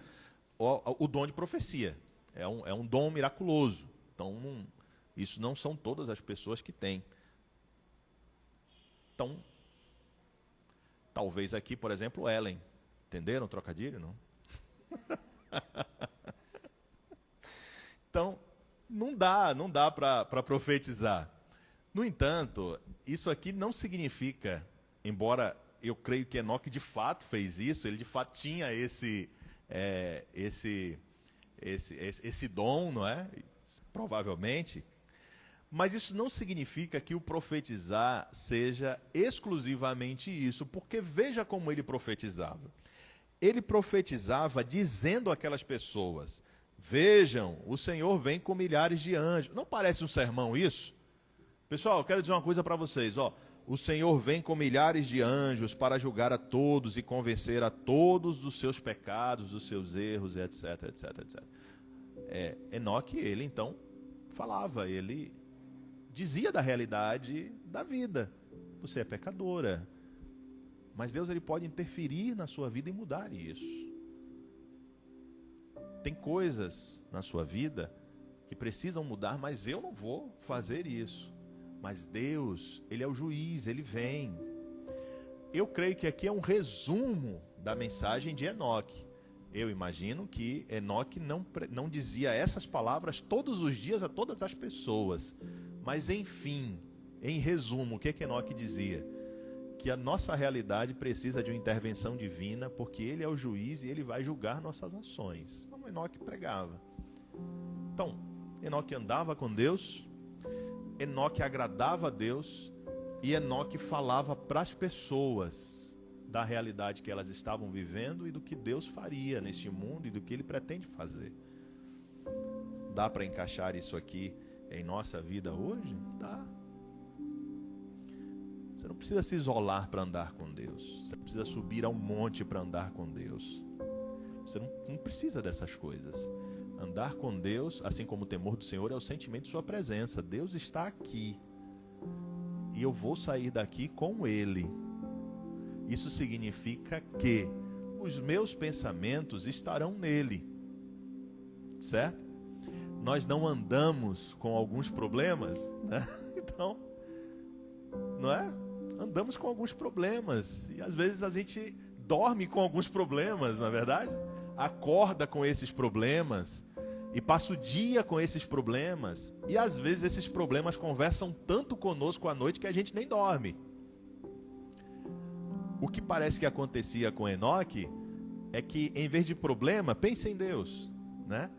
o dom de profecia. É um dom miraculoso. Então, isso não são todas as pessoas que têm. Então, talvez aqui, por exemplo, Ellen. Entenderam o trocadilho? Não? Então, não dá para profetizar. No entanto, isso aqui não significa, embora eu creio que Enoque de fato fez isso, ele de fato tinha esse dom, não é? Provavelmente. Mas isso não significa que o profetizar seja exclusivamente isso, porque veja como ele profetizava. Ele profetizava dizendo àquelas pessoas: vejam, o Senhor vem com milhares de anjos. Não parece um sermão isso? Pessoal, eu quero dizer uma coisa para vocês, o Senhor vem com milhares de anjos para julgar a todos e convencer a todos dos seus pecados, dos seus erros, etc, etc, etc. Enoque, ele então falava, ele dizia da realidade da vida. Você é pecadora, mas Deus ele pode interferir na sua vida e mudar isso. Tem coisas na sua vida que precisam mudar, mas eu não vou fazer isso. Mas Deus, ele é o juiz, ele vem. Eu creio que aqui é um resumo da mensagem de Enoque. Eu imagino que Enoque não dizia essas palavras todos os dias a todas as pessoas. Mas enfim, em resumo, o que Enoque dizia? Que a nossa realidade precisa de uma intervenção divina, porque ele é o juiz e ele vai julgar nossas ações. Então Enoque pregava. Então, Enoque andava com Deus, Enoque agradava a Deus e Enoque falava para as pessoas da realidade que elas estavam vivendo e do que Deus faria neste mundo e do que Ele pretende fazer. Dá para encaixar isso aqui em nossa vida hoje? Dá. Você não precisa se isolar para andar com Deus. Você não precisa subir ao monte para andar com Deus. Você não precisa dessas coisas. Andar com Deus, assim como o temor do Senhor, é o sentimento de sua presença. Deus está aqui. E eu vou sair daqui com Ele. Isso significa que os meus pensamentos estarão nele. Certo? Nós não andamos com alguns problemas, né? Então, não é? Andamos com alguns problemas. E às vezes a gente dorme com alguns problemas, na verdade? Acorda com esses problemas e passa o dia com esses problemas. E às vezes esses problemas conversam tanto conosco à noite que a gente nem dorme. O que parece que acontecia com Enoque é que, em vez de problema, pense em Deus, né?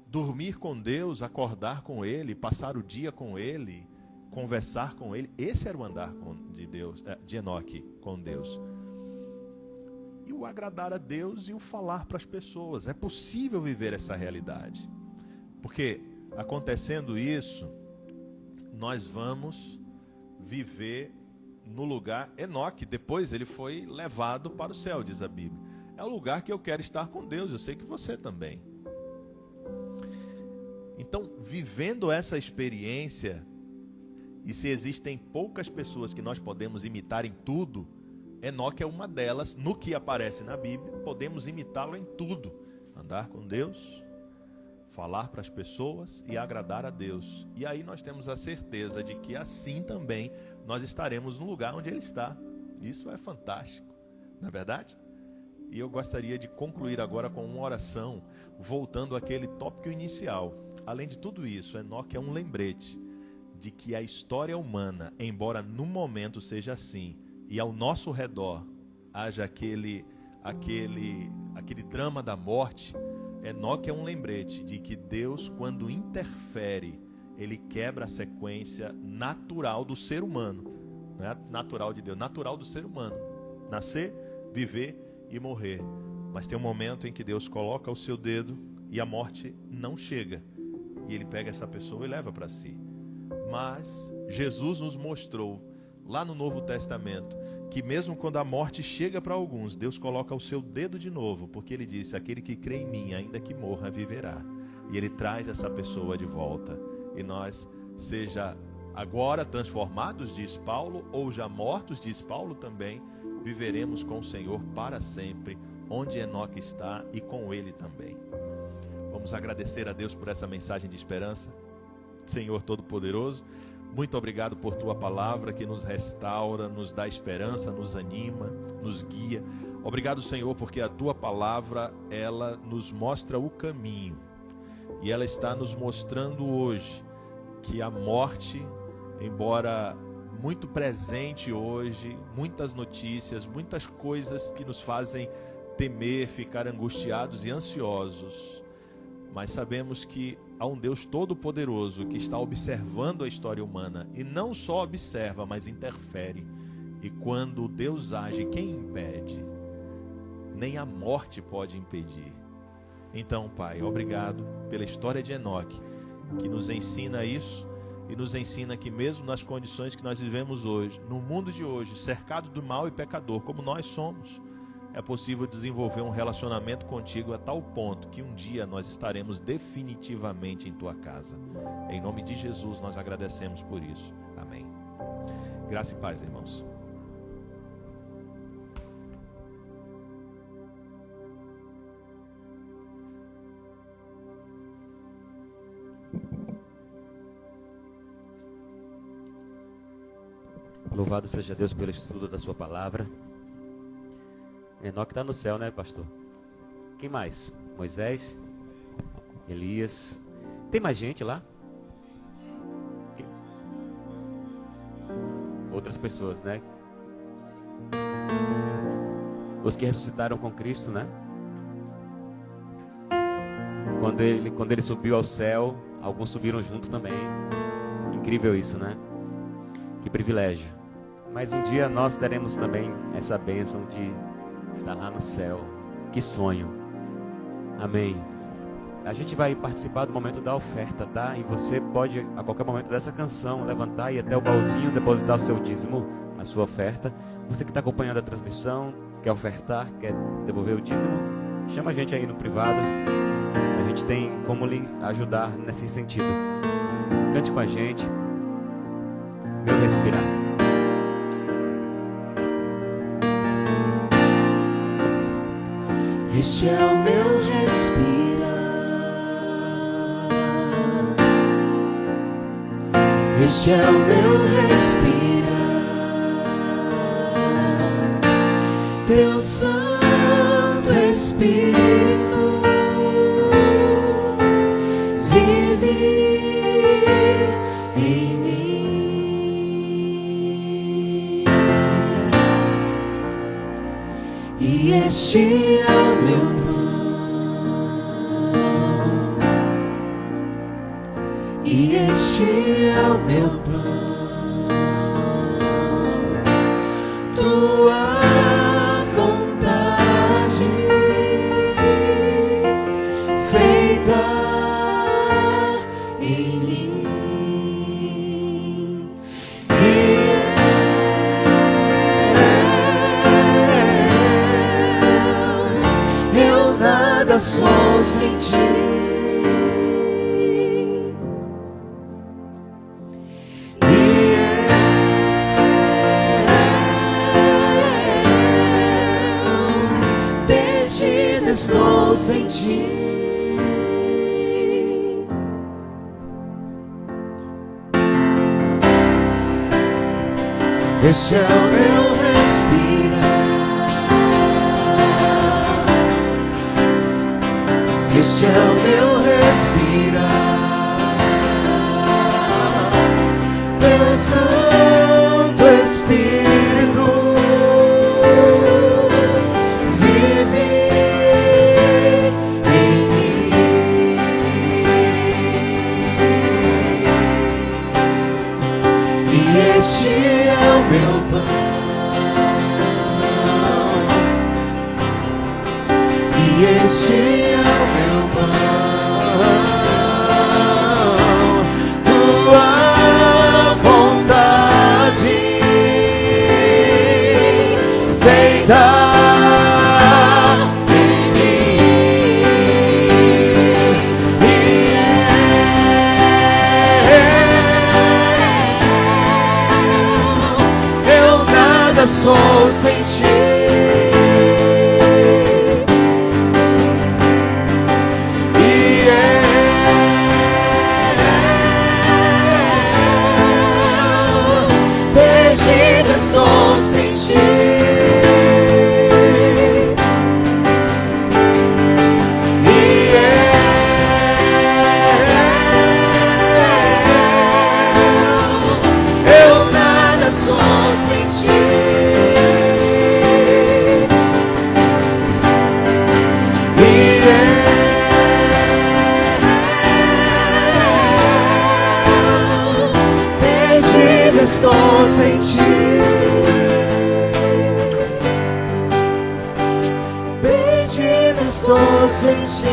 Dormir com Deus, acordar com Ele, passar o dia com Ele, conversar com Ele. Esse era o andar de Deus, de Enoque com Deus. E o agradar a Deus e o falar para as pessoas. É possível viver essa realidade. Porque, acontecendo isso, nós vamos viver no lugar. Enoque, depois ele foi levado para o céu, diz a Bíblia. É o lugar que eu quero estar com Deus. Eu sei que você também. Então, vivendo essa experiência, e se existem poucas pessoas que nós podemos imitar em tudo, Enoque é uma delas. No que aparece na Bíblia, podemos imitá-lo em tudo. Andar com Deus, falar para as pessoas e agradar a Deus. E aí nós temos a certeza de que assim também nós estaremos no lugar onde Ele está. Isso é fantástico, não é verdade? E eu gostaria de concluir agora com uma oração, voltando àquele tópico inicial. Além de tudo isso, Enoque é um lembrete de que a história humana, embora no momento seja assim, e ao nosso redor haja aquele drama da morte, Enoque é um lembrete de que Deus, quando interfere, Ele quebra a sequência natural do ser humano. Não é natural de Deus, natural do ser humano. Nascer, viver e morrer. Mas tem um momento em que Deus coloca o seu dedo e a morte não chega. E Ele pega essa pessoa e leva para si. Mas Jesus nos mostrou, lá no Novo Testamento, que mesmo quando a morte chega para alguns, Deus coloca o seu dedo de novo, porque Ele disse: aquele que crê em mim, ainda que morra, viverá. E Ele traz essa pessoa de volta. E nós, seja agora transformados, diz Paulo, ou já mortos, diz Paulo também, viveremos com o Senhor para sempre, onde Enoque está e com Ele também. Vamos agradecer a Deus por essa mensagem de esperança. Senhor Todo-Poderoso, muito obrigado por Tua palavra que nos restaura, nos dá esperança, nos anima, nos guia. Obrigado, Senhor, porque a Tua palavra, ela nos mostra o caminho. E ela está nos mostrando hoje que a morte, embora muito presente hoje, muitas notícias, muitas coisas que nos fazem temer, ficar angustiados e ansiosos, mas sabemos que há um Deus Todo-Poderoso que está observando a história humana, e não só observa, mas interfere. E quando Deus age, quem impede? Nem a morte pode impedir. Então, Pai, obrigado pela história de Enoque, que nos ensina isso, e nos ensina que mesmo nas condições que nós vivemos hoje, no mundo de hoje, cercado do mal e pecador, como nós somos, é possível desenvolver um relacionamento contigo a tal ponto que um dia nós estaremos definitivamente em tua casa. Em nome de Jesus nós agradecemos por isso. Amém. Graça e paz, irmãos. Louvado seja Deus pelo estudo da sua palavra. Enoque está no céu, né, pastor? Quem mais? Moisés? Elias? Tem mais gente lá? Outras pessoas, né? Os que ressuscitaram com Cristo, né? Quando ele subiu ao céu, alguns subiram junto também. Incrível isso, né? Que privilégio. Mas um dia nós teremos também essa bênção de estar lá no céu. Que sonho. Amém. A gente vai participar do momento da oferta, tá? E você pode, a qualquer momento dessa canção, levantar e ir até o baúzinho, depositar o seu dízimo, a sua oferta. Você que está acompanhando a transmissão, quer ofertar, quer devolver o dízimo, chama a gente aí no privado. A gente tem como lhe ajudar nesse sentido. Cante com a gente. Meu respirar. Este é o meu respirar. Este é o meu respirar. Teu Santo Espírito vive em mim. E este é o meu pão. E este é o meu pão. Tua vontade feita em mim. Eu nada sou sem ti. Estou sem ti. Este é o meu respirar. Este é o meu respirar. Teu Santo Espírito vive. Este é o meu pão. E este é o meu pão. Tua vontade feita em mim. Eu nada sou sem ti. Perdido estou sem ti. Eu nada sou sem ti. Estou sem ti. Perdido estou sem ti.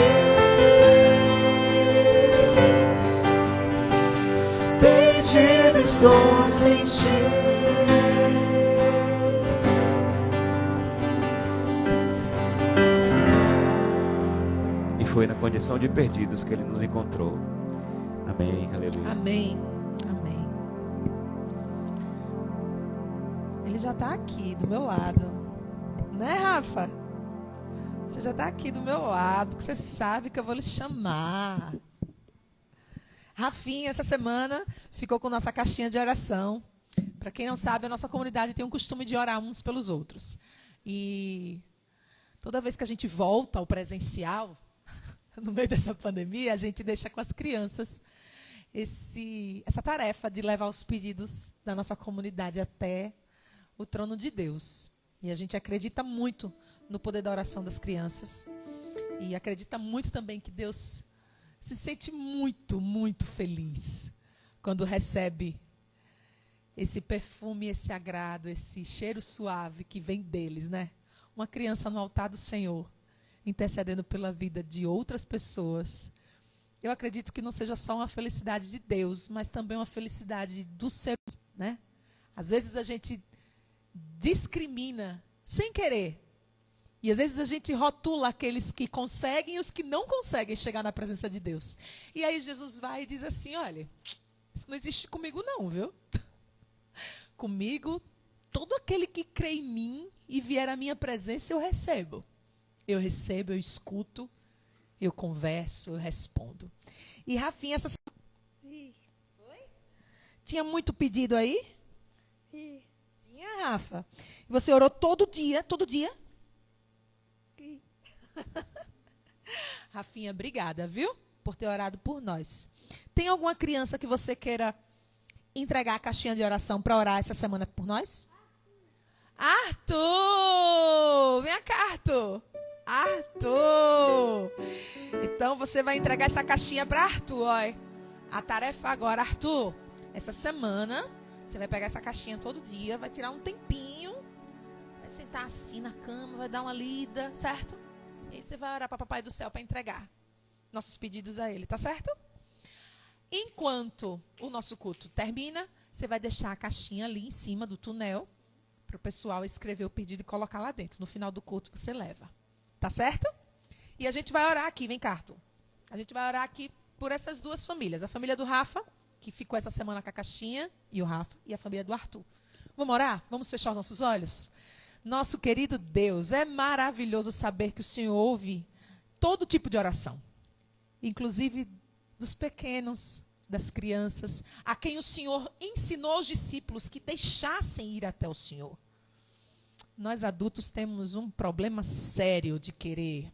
Perdido estou sem ti. E foi na condição de perdidos que ele nos encontrou. Amém, aleluia. Amém. Amém. Ele já está aqui do meu lado. Né, Rafa? Você já está aqui do meu lado, porque você sabe que eu vou lhe chamar. Rafinha, essa semana, ficou com nossa caixinha de oração. Para quem não sabe, a nossa comunidade tem um costume de orar uns pelos outros. E toda vez que a gente volta ao presencial, no meio dessa pandemia, a gente deixa com as crianças essa tarefa de levar os pedidos da nossa comunidade até o trono de Deus. E a gente acredita muito no poder da oração das crianças. E acredita muito também que Deus se sente muito, muito feliz quando recebe esse perfume, esse agrado, esse cheiro suave que vem deles, né? Uma criança no altar do Senhor, intercedendo pela vida de outras pessoas. Eu acredito que não seja só uma felicidade de Deus, mas também uma felicidade do ser, né? Às vezes a gente discrimina sem querer. E às vezes a gente rotula aqueles que conseguem e os que não conseguem chegar na presença de Deus. E aí Jesus vai e diz assim, olha, isso não existe comigo não, viu? Comigo, todo aquele que crê em mim e vier à minha presença, eu recebo. Eu recebo, eu escuto, eu converso, eu respondo. E Rafinha, essa... Oi? Tinha muito pedido aí? Tinha, Rafa. Você orou todo dia, todo dia? Rafinha, obrigada, viu? Por ter orado por nós. Tem alguma criança que você queira entregar a caixinha de oração para orar essa semana por nós? Arthur! Vem cá, Arthur! Arthur! Então você vai entregar essa caixinha para Arthur, ó. A tarefa agora, Arthur, essa semana você vai pegar essa caixinha todo dia, vai tirar um tempinho, vai sentar assim na cama, vai dar uma lida, certo? E aí você vai orar para o Papai do Céu para entregar nossos pedidos a Ele, tá certo? Enquanto o nosso culto termina, você vai deixar a caixinha ali em cima do túnel para o pessoal escrever o pedido e colocar lá dentro. No final do culto você leva, tá certo? E a gente vai orar aqui, vem cá, Arthur. A gente vai orar aqui por essas duas famílias. A família do Rafa, que ficou essa semana com a caixinha, e o Rafa, e a família do Arthur. Vamos orar? Vamos fechar os nossos olhos? Nosso querido Deus, é maravilhoso saber que o Senhor ouve todo tipo de oração, inclusive dos pequenos, das crianças, a quem o Senhor ensinou os discípulos que deixassem ir até o Senhor. Nós adultos temos um problema sério de querer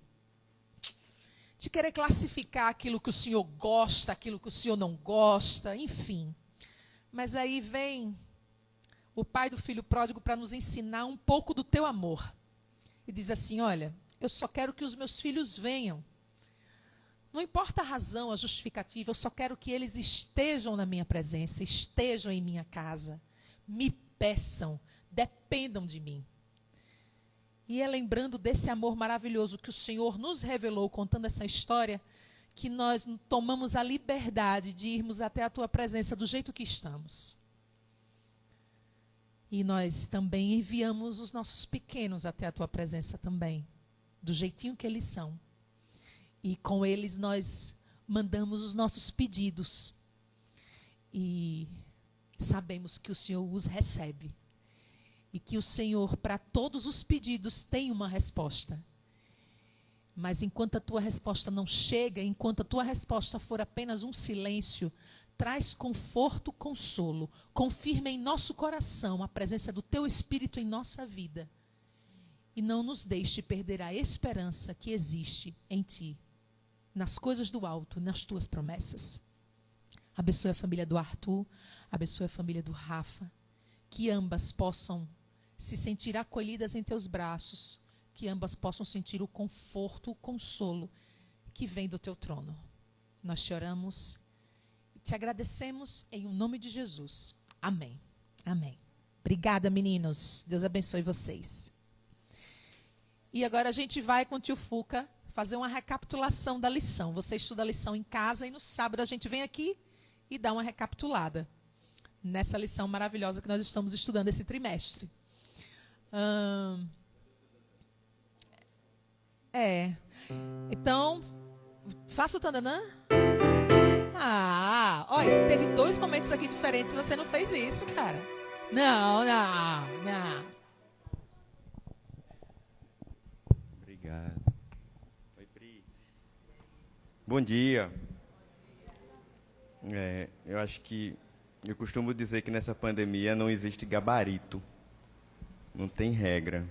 classificar aquilo que o Senhor gosta, aquilo que o Senhor não gosta, enfim. Mas aí vem o pai do filho pródigo para nos ensinar um pouco do teu amor. E diz assim, olha, eu só quero que os meus filhos venham. Não importa a razão, a justificativa, eu só quero que eles estejam na minha presença, estejam em minha casa, me peçam, dependam de mim. E é lembrando desse amor maravilhoso que o Senhor nos revelou contando essa história, que nós tomamos a liberdade de irmos até a tua presença do jeito que estamos. E nós também enviamos os nossos pequenos até a tua presença também, do jeitinho que eles são. E com eles nós mandamos os nossos pedidos. E sabemos que o Senhor os recebe. E que o Senhor, para todos os pedidos, tem uma resposta. Mas enquanto a tua resposta não chega, enquanto a tua resposta for apenas um silêncio, traz conforto, consolo, confirma em nosso coração a presença do teu Espírito em nossa vida. E não nos deixe perder a esperança que existe em ti, nas coisas do alto, nas tuas promessas. Abençoe a família do Arthur, abençoe a família do Rafa, que ambas possam se sentir acolhidas em teus braços, que ambas possam sentir o conforto, o consolo que vem do teu trono. Nós te oramos e te agradecemos em nome de Jesus. Amém. Amém. Obrigada, meninos. Deus abençoe vocês. E agora a gente vai com o tio Fuca fazer uma recapitulação da lição. Você estuda a lição em casa e no sábado a gente vem aqui e dá uma recapitulada nessa lição maravilhosa que nós estamos estudando esse trimestre. Então, faça o tandanã. Olha, teve 2 momentos aqui diferentes e você não fez isso, cara. Não. Obrigado. Oi, Pri. Bom dia. Eu acho que eu costumo dizer que nessa pandemia não existe gabarito. Não tem regra.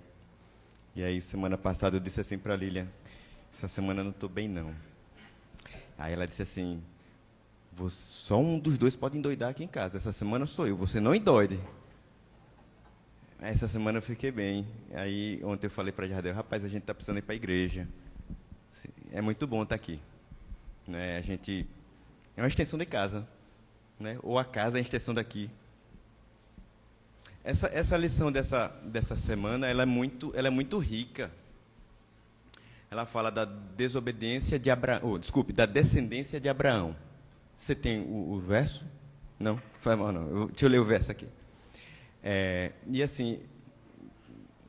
E aí, semana passada, eu disse assim para a Lilian, essa semana eu não estou bem, não. Aí ela disse assim, só um dos 2 pode endoidar aqui em casa. Essa semana sou eu, você não endoide. Essa semana eu fiquei bem. Aí, ontem eu falei para a Jardel, rapaz, a gente está precisando ir para a igreja. É muito bom estar aqui. Né? A gente... É uma extensão de casa. Né? Ou a casa é a extensão daqui. Essa lição dessa semana, ela é muito rica. Ela fala da desobediência de Abraão, da descendência de Abraão. Você tem o verso? Não? Foi mal, não. Deixa eu ler o verso aqui. E assim,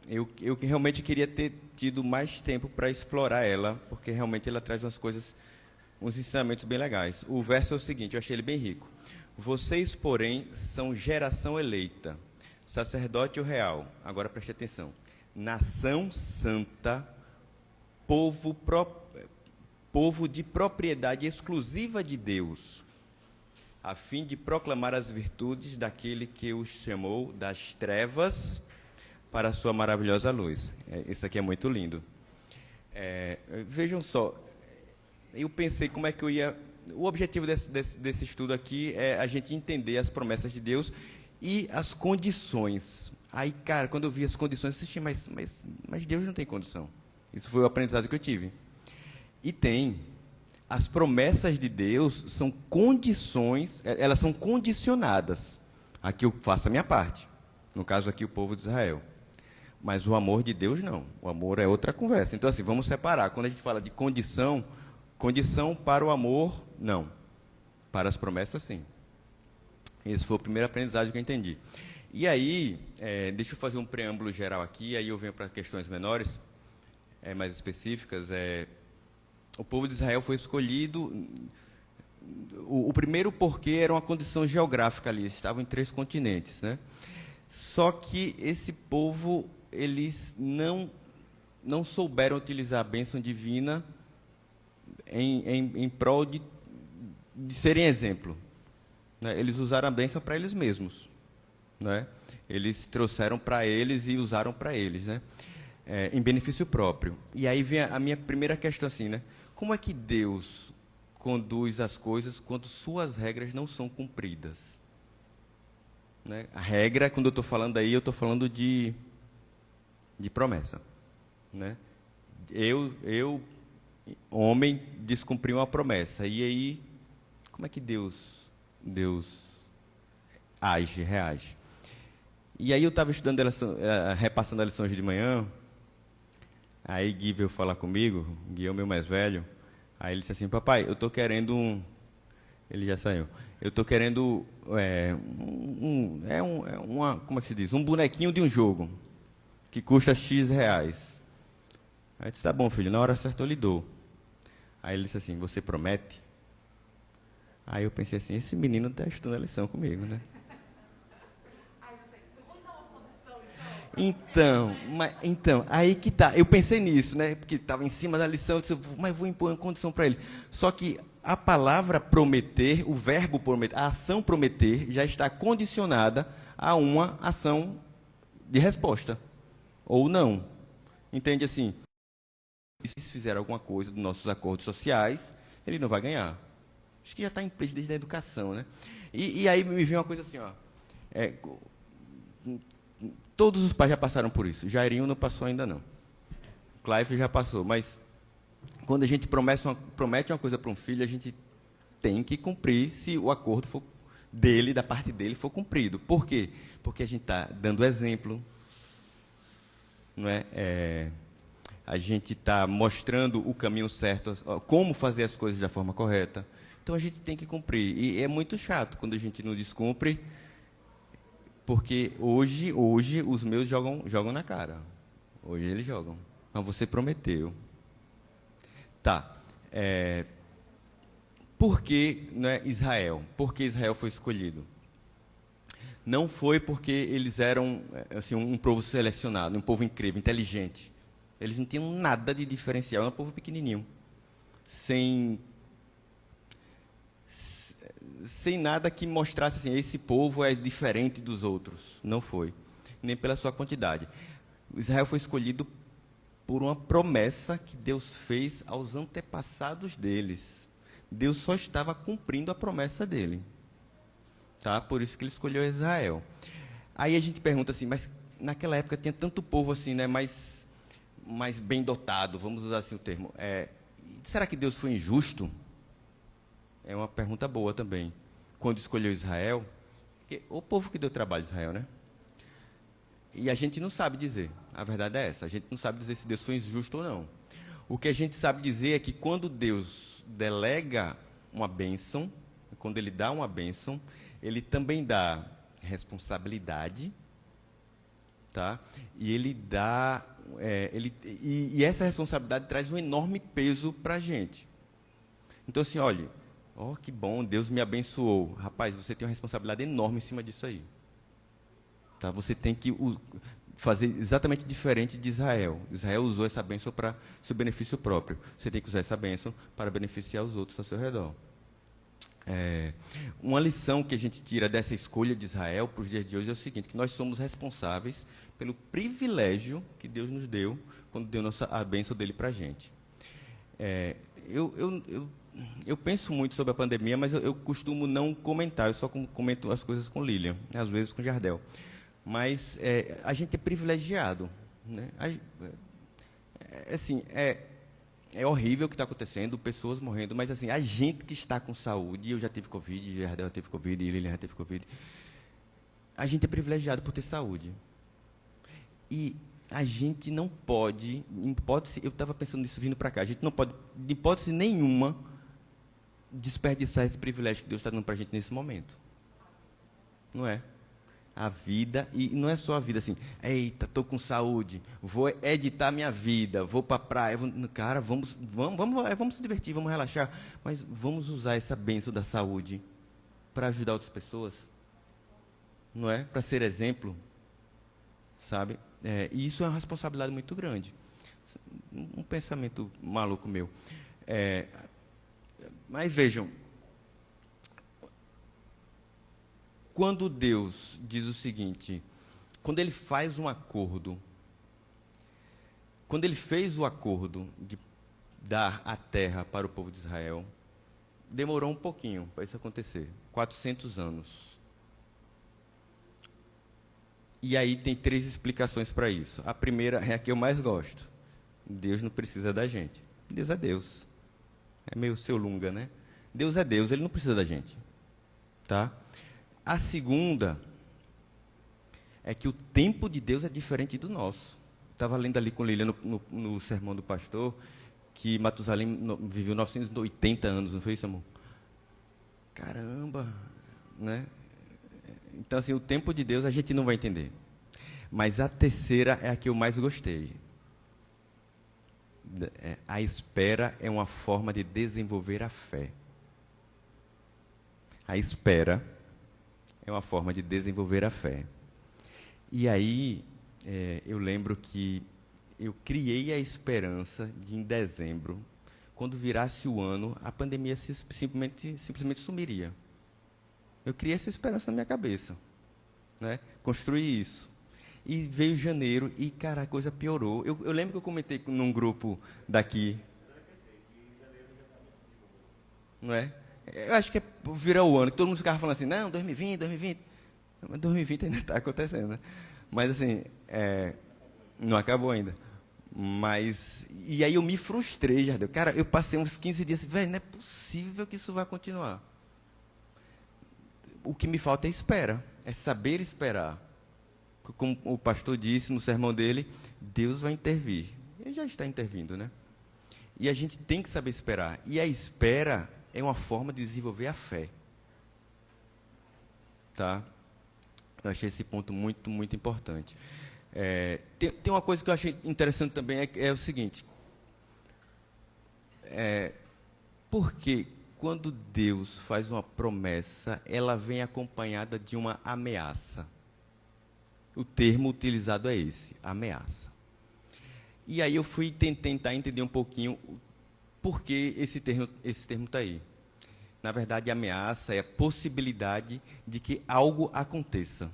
eu realmente queria ter tido mais tempo para explorar ela, porque realmente ela traz uns ensinamentos bem legais. O verso é o seguinte, eu achei ele bem rico. Vocês, porém, são geração eleita, sacerdote real, agora preste atenção, nação santa, povo de propriedade exclusiva de Deus, a fim de proclamar as virtudes daquele que os chamou das trevas para a sua maravilhosa luz. Isso aqui é muito lindo. Vejam só, eu pensei como é que eu ia... O objetivo desse estudo aqui é a gente entender as promessas de Deus e as condições. Aí, cara, quando eu vi as condições, eu assisti, mas Deus não tem condição. Isso foi o aprendizado que eu tive. E tem. As promessas de Deus são condições, elas são condicionadas a que eu faça a minha parte. No caso aqui, o povo de Israel. Mas o amor de Deus não. O amor é outra conversa. Então, assim, vamos separar. Quando a gente fala de condição para o amor, não. Para as promessas, sim. Esse foi o primeiro aprendizado que eu entendi. E aí, deixa eu fazer um preâmbulo geral aqui, aí eu venho para questões menores, mais específicas. O povo de Israel foi escolhido... O primeiro porque era uma condição geográfica ali, eles estavam em 3 continentes, né? Só que esse povo, eles não souberam utilizar a bênção divina em prol de serem exemplo. Né? Eles usaram a bênção para eles mesmos. Né? Eles trouxeram para eles e usaram para eles, né? Em benefício próprio. E aí vem a minha primeira questão assim, né? Como é que Deus conduz as coisas quando suas regras não são cumpridas? Né? A regra, quando eu estou falando aí, eu estou falando de promessa. Né? Eu, homem, descumpri uma promessa. E aí, como é que Deus age, reage? E aí eu estava estudando, repassando a lição de manhã, aí Gui veio falar comigo, Gui é o meu mais velho, aí ele disse assim, papai, eu estou querendo ele já saiu, eu estou querendo como é que se diz? Um bonequinho de um jogo, que custa X reais. Aí eu disse, tá bom, filho, na hora certa eu lhe dou. Aí ele disse assim, você promete? Aí eu pensei assim, esse menino está estudando a lição comigo, né? Então, aí que tá. Eu pensei nisso, né? Porque estava em cima da lição, eu disse, mas vou impor uma condição para ele. Só que a palavra prometer, o verbo prometer, a ação prometer, já está condicionada a uma ação de resposta. Ou não. Entende assim? Se fizer alguma coisa dos nossos acordos sociais, ele não vai ganhar. Acho que já está implícito desde a educação, né? E aí me vem uma coisa assim, ó. Todos os pais já passaram por isso. Jairinho não passou ainda não. Clive já passou. Mas quando a gente promete uma coisa para um filho, a gente tem que cumprir se o acordo for dele, da parte dele, for cumprido. Por quê? Porque a gente está dando exemplo, não é? A gente está mostrando o caminho certo, como fazer as coisas da forma correta. Então a gente tem que cumprir. E é muito chato quando a gente não descumpre. Porque hoje os meus jogam na cara. Hoje eles jogam. Mas você prometeu. Tá. Por que, né, Israel? Por que Israel foi escolhido? Não foi porque eles eram assim, um povo selecionado, um povo incrível, inteligente. Eles não tinham nada de diferencial. Era um povo pequenininho. Sem nada que mostrasse assim, esse povo é diferente dos outros. Não foi. Nem pela sua quantidade. Israel foi escolhido por uma promessa que Deus fez aos antepassados deles. Deus só estava cumprindo a promessa dele. Tá? Por isso que ele escolheu Israel. Aí a gente pergunta assim, mas naquela época tinha tanto povo assim, né, mais bem dotado, vamos usar assim o termo. Será que Deus foi injusto? É uma pergunta boa também. Quando escolheu Israel, porque o povo que deu trabalho a Israel, né? E a gente não sabe dizer, a verdade é essa, a gente não sabe dizer se Deus foi injusto ou não. O que a gente sabe dizer é que quando Deus delega uma bênção, quando Ele dá uma bênção, Ele também dá responsabilidade, tá? E Ele dá, e essa responsabilidade traz um enorme peso para a gente. Então, assim, olha, que bom, Deus me abençoou. Rapaz, você tem uma responsabilidade enorme em cima disso aí. Tá? Você tem que fazer exatamente diferente de Israel. Israel usou essa bênção para seu benefício próprio. Você tem que usar essa bênção para beneficiar os outros ao seu redor. Uma lição que a gente tira dessa escolha de Israel para os dias de hoje é o seguinte, que nós somos responsáveis pelo privilégio que Deus nos deu quando deu a bênção dele para a gente. Eu penso muito sobre a pandemia, mas eu costumo não comentar, eu só comento as coisas com Lilian, às vezes com Jardel. Mas a gente é privilegiado, né? Assim, é horrível o que está acontecendo, pessoas morrendo, mas assim, a gente que está com saúde, eu já tive Covid, Jardel já teve Covid, Lilian já teve Covid, a gente é privilegiado por ter saúde. E a gente não pode, eu estava pensando nisso vindo para cá, a gente não pode, de hipótese nenhuma, desperdiçar esse privilégio que Deus está dando para a gente nesse momento. Não é? A vida, e não é só a vida assim, eita, estou com saúde, vou editar minha vida, vou para a praia, cara, vamos se divertir, vamos relaxar, mas vamos usar essa bênção da saúde para ajudar outras pessoas, não é? Para ser exemplo, sabe? E isso é uma responsabilidade muito grande. Um pensamento maluco meu. Mas vejam, quando Deus diz o seguinte, quando Ele faz um acordo, quando Ele fez o acordo de dar a terra para o povo de Israel, demorou um pouquinho para isso acontecer, 400 anos. E aí tem 3 explicações para isso. A primeira é a que eu mais gosto. Deus não precisa da gente. Deus é Deus. É meio seu Lunga, né? Deus é Deus, Ele não precisa da gente. Tá? A segunda é que o tempo de Deus é diferente do nosso. Estava lendo ali com Lilian no sermão do pastor, que Matusalém viveu 980 anos, não foi isso, amor? Caramba! Né? Então, assim, o tempo de Deus a gente não vai entender. Mas a terceira é a que eu mais gostei. A espera é uma forma de desenvolver a fé. A espera é uma forma de desenvolver a fé. E aí, eu lembro que eu criei a esperança de, em dezembro, quando virasse o ano, a pandemia simplesmente sumiria. Eu criei essa esperança na minha cabeça, né? Construí isso. E veio janeiro e, cara, a coisa piorou. Eu lembro que eu comentei num grupo daqui. Não é? Eu acho que virar o ano, que todo mundo ficava falando assim, não, 2020. Mas 2020 ainda está acontecendo, né? Mas, assim, não acabou ainda. Mas, e aí eu me frustrei, Jardel. Cara, eu passei uns 15 dias assim, velho, não é possível que isso vá continuar. O que me falta é espera, é saber esperar. Como o pastor disse no sermão dele, Deus vai intervir. Ele já está intervindo, né? E a gente tem que saber esperar. E a espera é uma forma de desenvolver a fé. Tá? Eu achei esse ponto muito, muito importante. Tem uma coisa que eu achei interessante também, é o seguinte. Porque quando Deus faz uma promessa, ela vem acompanhada de uma ameaça. O termo utilizado é esse, ameaça. E aí eu fui tentar entender um pouquinho por que esse termo está aí. Na verdade, a ameaça é a possibilidade de que algo aconteça.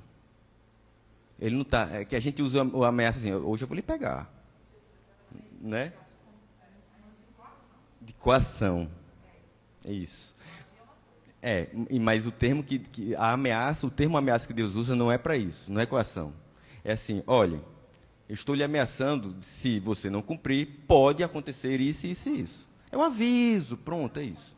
Ele não tá, que a gente usa a ameaça assim, hoje eu vou lhe pegar. Né? De coação. É isso. Mas o termo o termo ameaça que Deus usa não é para isso, não é coação. É assim, olha, eu estou lhe ameaçando, se você não cumprir, pode acontecer isso, isso e isso. É um aviso, pronto, é isso.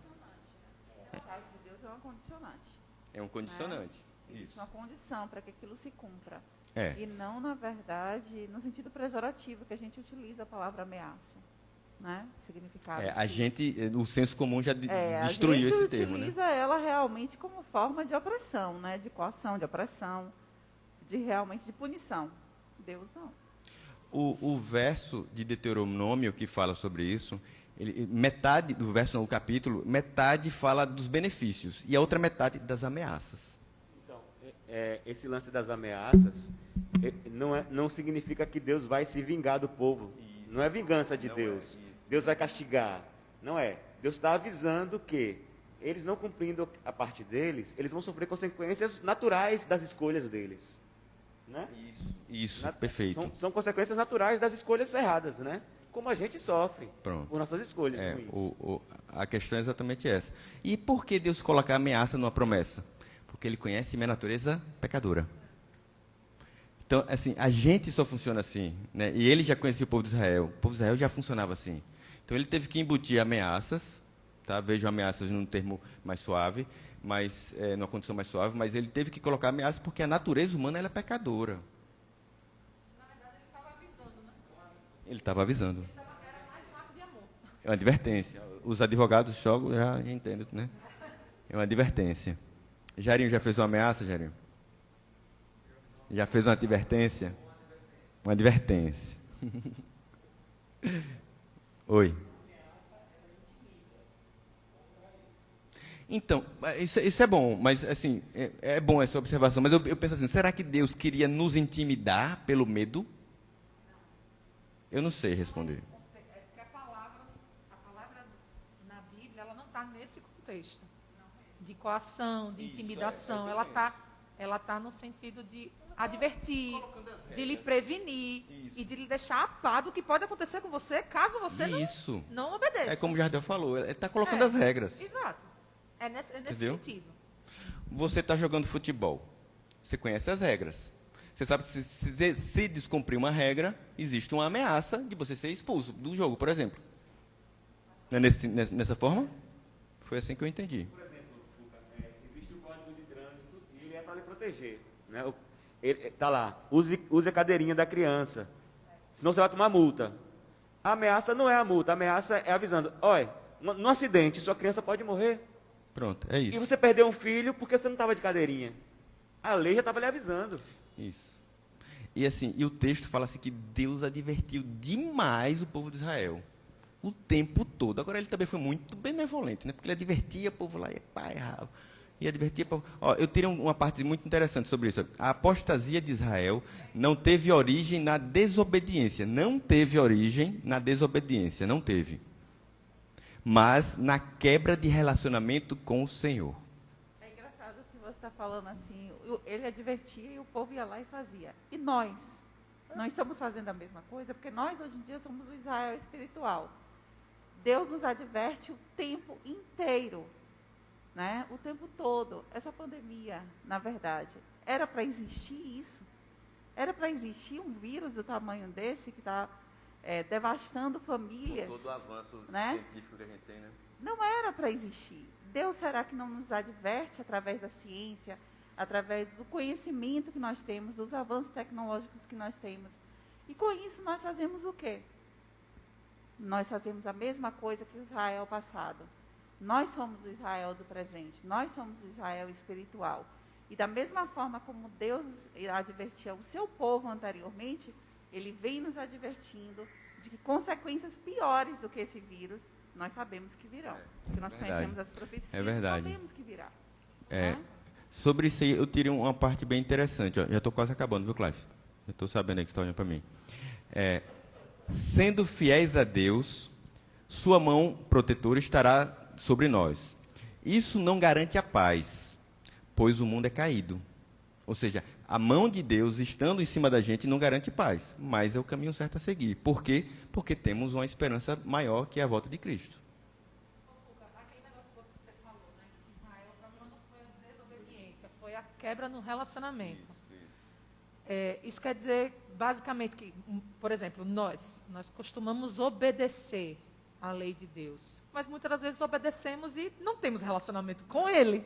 No caso de Deus é uma condicionante. É um condicionante. Né? Existe uma condição para que aquilo se cumpra. É. E não, na verdade, no sentido pejorativo que a gente utiliza a palavra ameaça. Né? Significado. O senso comum já destruiu esse termo, né? A gente utiliza ela realmente como forma de opressão, né? De coação, de opressão, realmente de punição. Deus não. O verso de Deuteronômio que fala sobre isso, metade do verso, no capítulo, metade fala dos benefícios e a outra metade das ameaças. Então, esse lance das ameaças não significa que Deus vai se vingar do povo. Isso. Não é vingança de Deus. Deus vai castigar. Não é. Deus está avisando que eles não cumprindo a parte deles, eles vão sofrer consequências naturais das escolhas deles. Né? Isso, perfeito. São consequências naturais das escolhas erradas, né? Como a gente sofre por nossas escolhas. A questão é exatamente essa. E por que Deus coloca a ameaça numa promessa? Porque Ele conhece minha natureza pecadora. Então, assim, a gente só funciona assim, né? E Ele já conhecia o povo de Israel. O povo de Israel já funcionava assim. Então, Ele teve que embutir ameaças, tá? Vejo ameaças num termo mais suave, mas numa condição mais suave, mas Ele teve que colocar ameaças porque a natureza humana ela é pecadora. Na verdade, ele estava avisando, né? Ele estava avisando. Era mais um ato de amor. É uma advertência. Os advogados jogam, já entendo, né? É uma advertência. Jairinho já fez uma ameaça, Jairinho? Já fez uma advertência? Uma advertência. Oi. Então, isso é bom, mas assim, é bom essa observação, mas eu penso assim, será que Deus queria nos intimidar pelo medo? Eu não sei responder. É porque a palavra na Bíblia, ela não está nesse contexto de coação, de intimidação. Ela tá no sentido de advertir, de lhe prevenir e de lhe deixar a par do que pode acontecer com você caso você não obedeça. É como o Jardel falou, ele está colocando as regras. Exato. É nesse sentido. Você está jogando futebol. Você conhece as regras. Você sabe que se descumprir uma regra, existe uma ameaça de você ser expulso do jogo, por exemplo. Não é nessa forma? Foi assim que eu entendi. Por exemplo, existe o Código de Trânsito e ele é para lhe proteger. Né? Está lá, use a cadeirinha da criança, senão você vai tomar multa. A ameaça não é a multa, a ameaça é avisando, olha, num acidente, sua criança pode morrer. Pronto, é isso. E você perdeu um filho porque você não estava de cadeirinha. A lei já estava lhe avisando. Isso. E assim, o texto fala assim que Deus advertiu demais o povo de Israel. O tempo todo. Agora ele também foi muito benevolente, né? Porque ele advertia o povo lá e advertia o povo. Eu tirei uma parte muito interessante sobre isso. A apostasia de Israel não teve origem na desobediência. Não teve origem na desobediência. Não teve. Mas na quebra de relacionamento com o Senhor. É engraçado que você está falando assim, ele advertia e o povo ia lá e fazia. E nós? Não estamos fazendo a mesma coisa? Porque nós, hoje em dia, somos o Israel espiritual. Deus nos adverte o tempo inteiro, né? O tempo todo. Essa pandemia, na verdade, era para existir isso? Era para existir um vírus do tamanho desse que está devastando famílias? Com todo o avanço científico que a gente tem, né? Não era para existir. Deus, será que não nos adverte através da ciência, através do conhecimento que nós temos, dos avanços tecnológicos que nós temos? E com isso nós fazemos o quê? Nós fazemos a mesma coisa que o Israel passado. Nós somos o Israel do presente. Nós somos o Israel espiritual. E da mesma forma como Deus advertia o seu povo anteriormente, Ele vem nos advertindo de que consequências piores do que esse vírus, nós sabemos que virão. Porque nós conhecemos as profecias e sabemos que virá. Sobre isso aí, eu tirei uma parte bem interessante. Já estou quase acabando, viu, Clive? Eu estou sabendo aí que você está olhando para mim. Sendo fiéis a Deus, sua mão protetora estará sobre nós. Isso não garante a paz, pois o mundo é caído. Ou seja, a mão de Deus estando em cima da gente não garante paz, mas é o caminho certo a seguir. Por quê? Porque temos uma esperança maior que é a volta de Cristo. Aquele negócio que você falou, né? Israel, o problema não foi a desobediência, foi a quebra no relacionamento. Isso quer dizer, basicamente, que, por exemplo, nós costumamos obedecer à lei de Deus, mas muitas das vezes obedecemos e não temos relacionamento com Ele.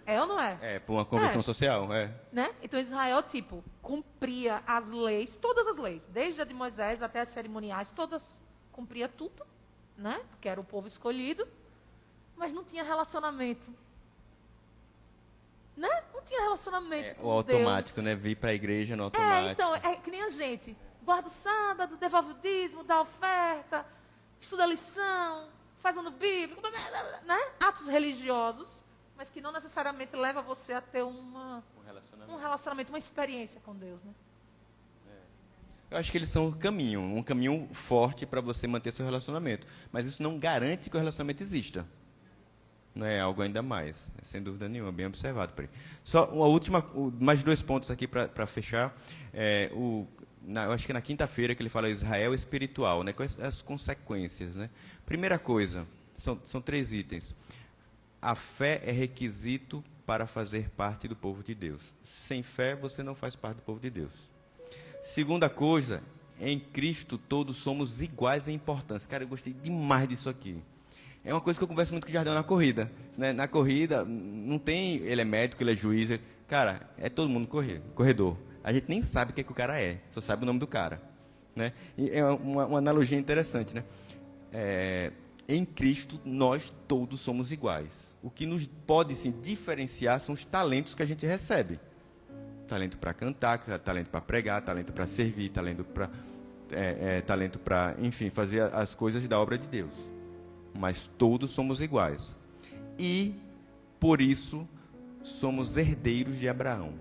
É ou não é? É, por uma convenção social, Né? Então Israel, tipo, cumpria as leis, todas as leis, desde a de Moisés até as cerimoniais, todas, cumpria tudo, né? Porque era o povo escolhido, mas não tinha relacionamento. Né? Não tinha relacionamento com o automático, Deus. né? Vir para a igreja no automático. Então, é que nem a gente. Guarda o sábado, devolve o dízimo, dá oferta, estuda a lição, faz ano bíblico, né? Atos religiosos, mas que não necessariamente leva você a ter um relacionamento, uma experiência com Deus, né? Eu acho que eles são um caminho forte para você manter seu relacionamento. Mas isso não garante que o relacionamento exista. Não é algo ainda mais, sem dúvida nenhuma, bem observado. Só uma última, mais 2 pontos aqui para fechar. Eu acho que na quinta-feira que ele fala Israel espiritual, né? Quais as consequências, né? Primeira coisa, são 3 itens. A fé é requisito para fazer parte do povo de Deus. Sem fé, você não faz parte do povo de Deus. Segunda coisa, em Cristo todos somos iguais em importância. Cara, eu gostei demais disso aqui. É uma coisa que eu converso muito com o Jardel na corrida. Né? Na corrida, não tem, ele é médico, ele é juiz. Cara, é todo mundo corredor. A gente nem sabe o que o cara é, só sabe o nome do cara. Né? E é uma analogia interessante, né? Em Cristo, nós todos somos iguais. O que nos pode sim, diferenciar são os talentos que a gente recebe. Talento para cantar, talento para pregar, talento para servir, talento para, enfim, fazer as coisas da obra de Deus. Mas todos somos iguais. E, por isso, somos herdeiros de Abraão.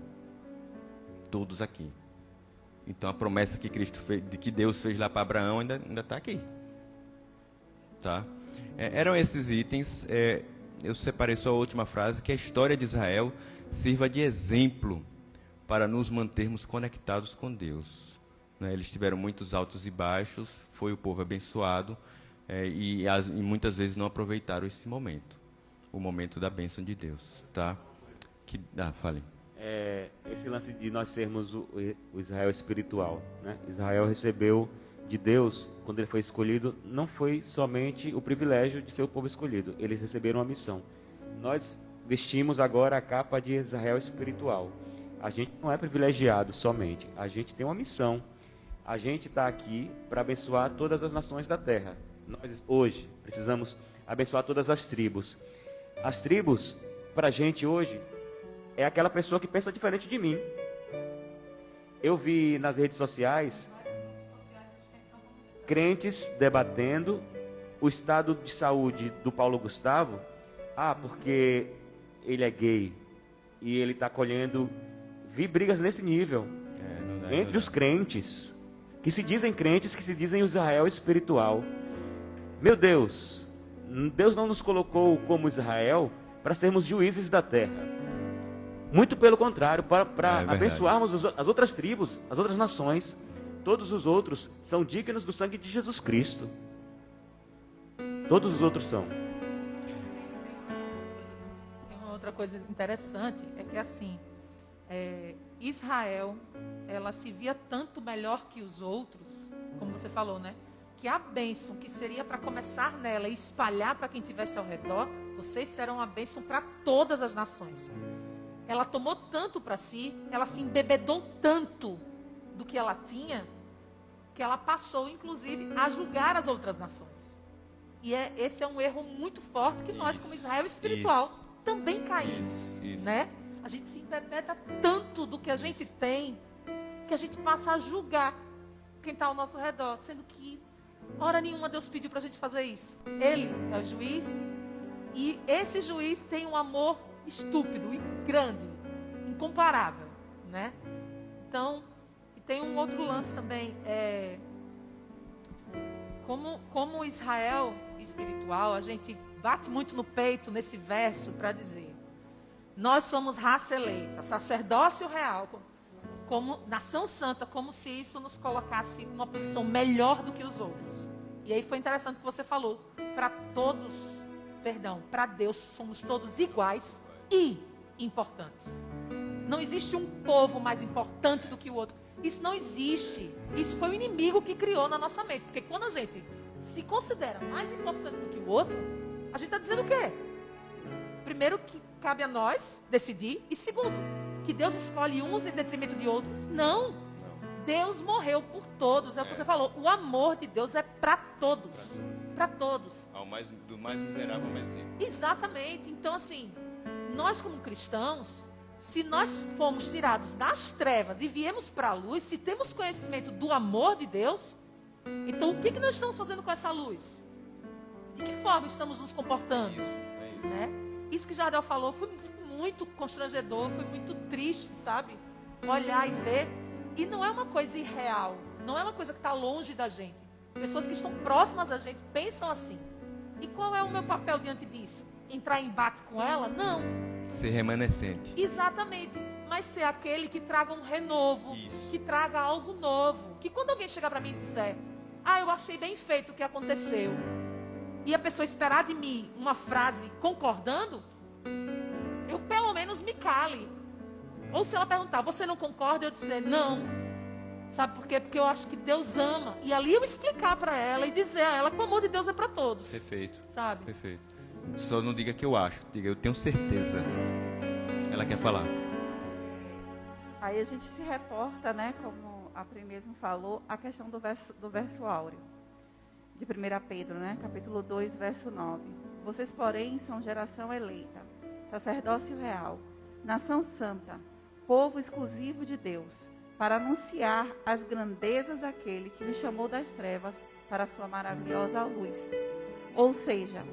Todos aqui. Então, a promessa que Cristo fez, que Deus fez lá para Abraão ainda está aqui. Tá? Eram esses itens. Eu separei só a última frase, que a história de Israel sirva de exemplo para nos mantermos conectados com Deus. Né? Eles tiveram muitos altos e baixos, foi o povo abençoado, e muitas vezes não aproveitaram esse momento, o momento da bênção de Deus. Tá? Fale. Esse lance de nós sermos o Israel espiritual. Né? Israel recebeu de Deus, quando ele foi escolhido, não foi somente o privilégio de ser o povo escolhido, eles receberam uma missão. Nós vestimos agora a capa de Israel espiritual. A gente não é privilegiado somente, a gente tem uma missão. A gente está aqui para abençoar todas as nações da terra. Nós hoje precisamos abençoar todas as tribos. As tribos, para a gente hoje, é aquela pessoa que pensa diferente de mim. Eu vi nas redes sociais crentes debatendo o estado de saúde do Paulo Gustavo, porque ele é gay e ele está colhendo. Vi brigas nesse nível entre os crentes, que se dizem crentes, que se dizem Israel espiritual. Meu Deus, Deus não nos colocou como Israel para sermos juízes da terra. Muito pelo contrário, para abençoarmos as outras tribos, as outras nações. Todos os outros são dignos do sangue de Jesus Cristo. Todos os outros são. Tem uma outra coisa interessante, é que assim, Israel, ela se via tanto melhor que os outros, como você falou, né? Que a bênção que seria para começar nela e espalhar para quem estivesse ao redor, vocês serão a bênção para todas as nações. Ela tomou tanto para si, ela se embebedou tanto do que ela tinha, que ela passou, inclusive, a julgar as outras nações. E esse é um erro muito forte que nós, como Israel espiritual, também caímos. Né? A gente se embebeda tanto do que a gente tem, que a gente passa a julgar quem está ao nosso redor, sendo que, hora nenhuma, Deus pediu para a gente fazer isso. Ele é o juiz, e esse juiz tem um amor estúpido e grande, incomparável. Né? Então, tem um outro lance também, como Israel espiritual, a gente bate muito no peito nesse verso para dizer, nós somos raça eleita, sacerdócio real, como nação santa, como se isso nos colocasse numa posição melhor do que os outros. E aí foi interessante que você falou, para Deus somos todos iguais e importantes. Não existe um povo mais importante do que o outro. Isso não existe. Isso foi o inimigo que criou na nossa mente. Porque quando a gente se considera mais importante do que o outro, a gente está dizendo o quê? primeiro, que cabe a nós decidir. E segundo, que Deus escolhe uns em detrimento de outros. Não. Deus morreu por todos. É o que você falou. O amor de Deus é para todos. Para todos. Do mais miserável ao mais rico. Exatamente. Então, assim, nós como cristãos, se nós fomos tirados das trevas e viemos para a luz, se temos conhecimento do amor de Deus, então o que nós estamos fazendo com essa luz? De que forma estamos nos comportando? Isso. Né? Isso que Jardel falou foi muito constrangedor, foi muito triste, sabe? Olhar e ver. E não é uma coisa irreal, não é uma coisa que está longe da gente. Pessoas que estão próximas da gente pensam assim. E qual é o meu papel diante disso? Entrar em embate com ela? Não. Ser remanescente. Exatamente. Mas ser aquele que traga um renovo, que traga algo novo. Que quando alguém chegar para mim e disser, eu achei bem feito o que aconteceu, e a pessoa esperar de mim uma frase concordando, eu pelo menos me cale. Ou se ela perguntar, você não concorda? Eu dizer, não. Sabe por quê? Porque eu acho que Deus ama. E ali eu explicar para ela e dizer a ela que o amor de Deus é para todos. Perfeito. Sabe? Perfeito. Só não diga que eu acho, diga eu tenho certeza. Ela quer falar. Aí a gente se reporta, né, como a Pri mesmo falou, a questão do verso áureo. De 1 Pedro, né, capítulo 2, verso 9. Vocês, porém, são geração eleita, sacerdócio real, nação santa, povo exclusivo de Deus, para anunciar as grandezas daquele que nos chamou das trevas para a sua maravilhosa luz. Ou seja,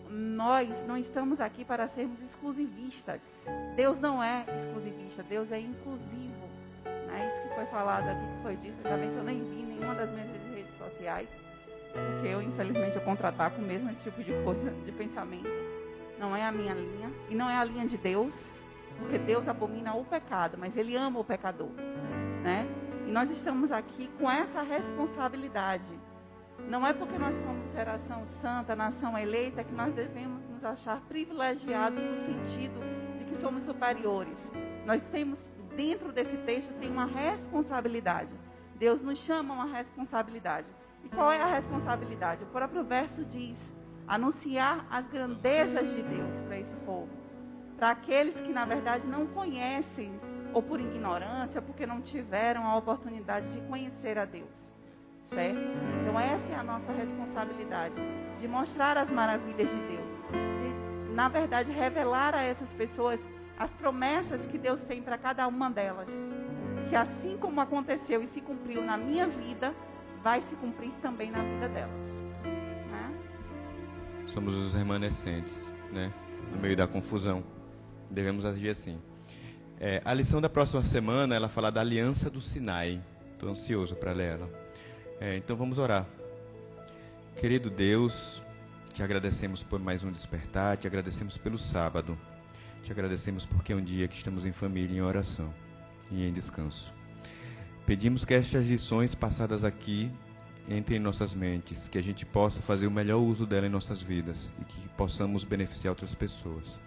nós não estamos aqui para sermos exclusivistas. Deus não é exclusivista, Deus é inclusivo. Né? Isso que foi falado aqui, que foi dito, ainda bem que eu nem vi nenhuma das minhas redes sociais, porque eu, infelizmente, eu contra-ataco mesmo esse tipo de coisa, de pensamento. Não é a minha linha, e não é a linha de Deus, porque Deus abomina o pecado, mas Ele ama o pecador. Né? E nós estamos aqui com essa responsabilidade. Não é porque nós somos geração santa, nação eleita, que nós devemos nos achar privilegiados no sentido de que somos superiores. Nós temos, dentro desse texto, tem uma responsabilidade. Deus nos chama a uma responsabilidade. E qual é a responsabilidade? O próprio verso diz, anunciar as grandezas de Deus para esse povo. Para aqueles que, na verdade, não conhecem, ou por ignorância, porque não tiveram a oportunidade de conhecer a Deus. Certo? Então essa é a nossa responsabilidade, de mostrar as maravilhas de Deus, de, na verdade, revelar a essas pessoas as promessas que Deus tem para cada uma delas, que assim como aconteceu e se cumpriu na minha vida, vai se cumprir também na vida delas. Né? Somos os remanescentes, né? No meio da confusão, devemos agir assim. A lição da próxima semana, ela fala da aliança do Sinai. Estou ansioso para ler ela. Então vamos orar. Querido Deus, te agradecemos por mais um despertar, te agradecemos pelo sábado, te agradecemos porque é um dia que estamos em família, em oração e em descanso. Pedimos que estas lições passadas aqui entrem em nossas mentes, que a gente possa fazer o melhor uso dela em nossas vidas e que possamos beneficiar outras pessoas.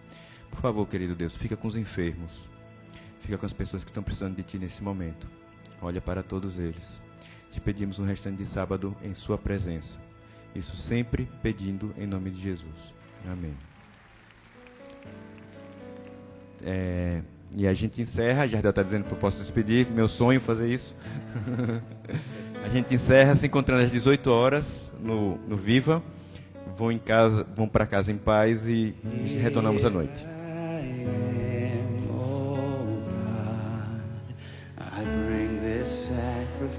Por favor, querido Deus, fica com os enfermos, fica com as pessoas que estão precisando de Ti nesse momento. Olha para todos eles. Te pedimos um restante de sábado em sua presença. Isso sempre pedindo em nome de Jesus. Amém. E a gente encerra, a Jardel está dizendo que eu posso despedir, meu sonho fazer isso. A gente encerra se encontrando às 18 horas no Viva. Vão para casa em paz e retornamos à noite.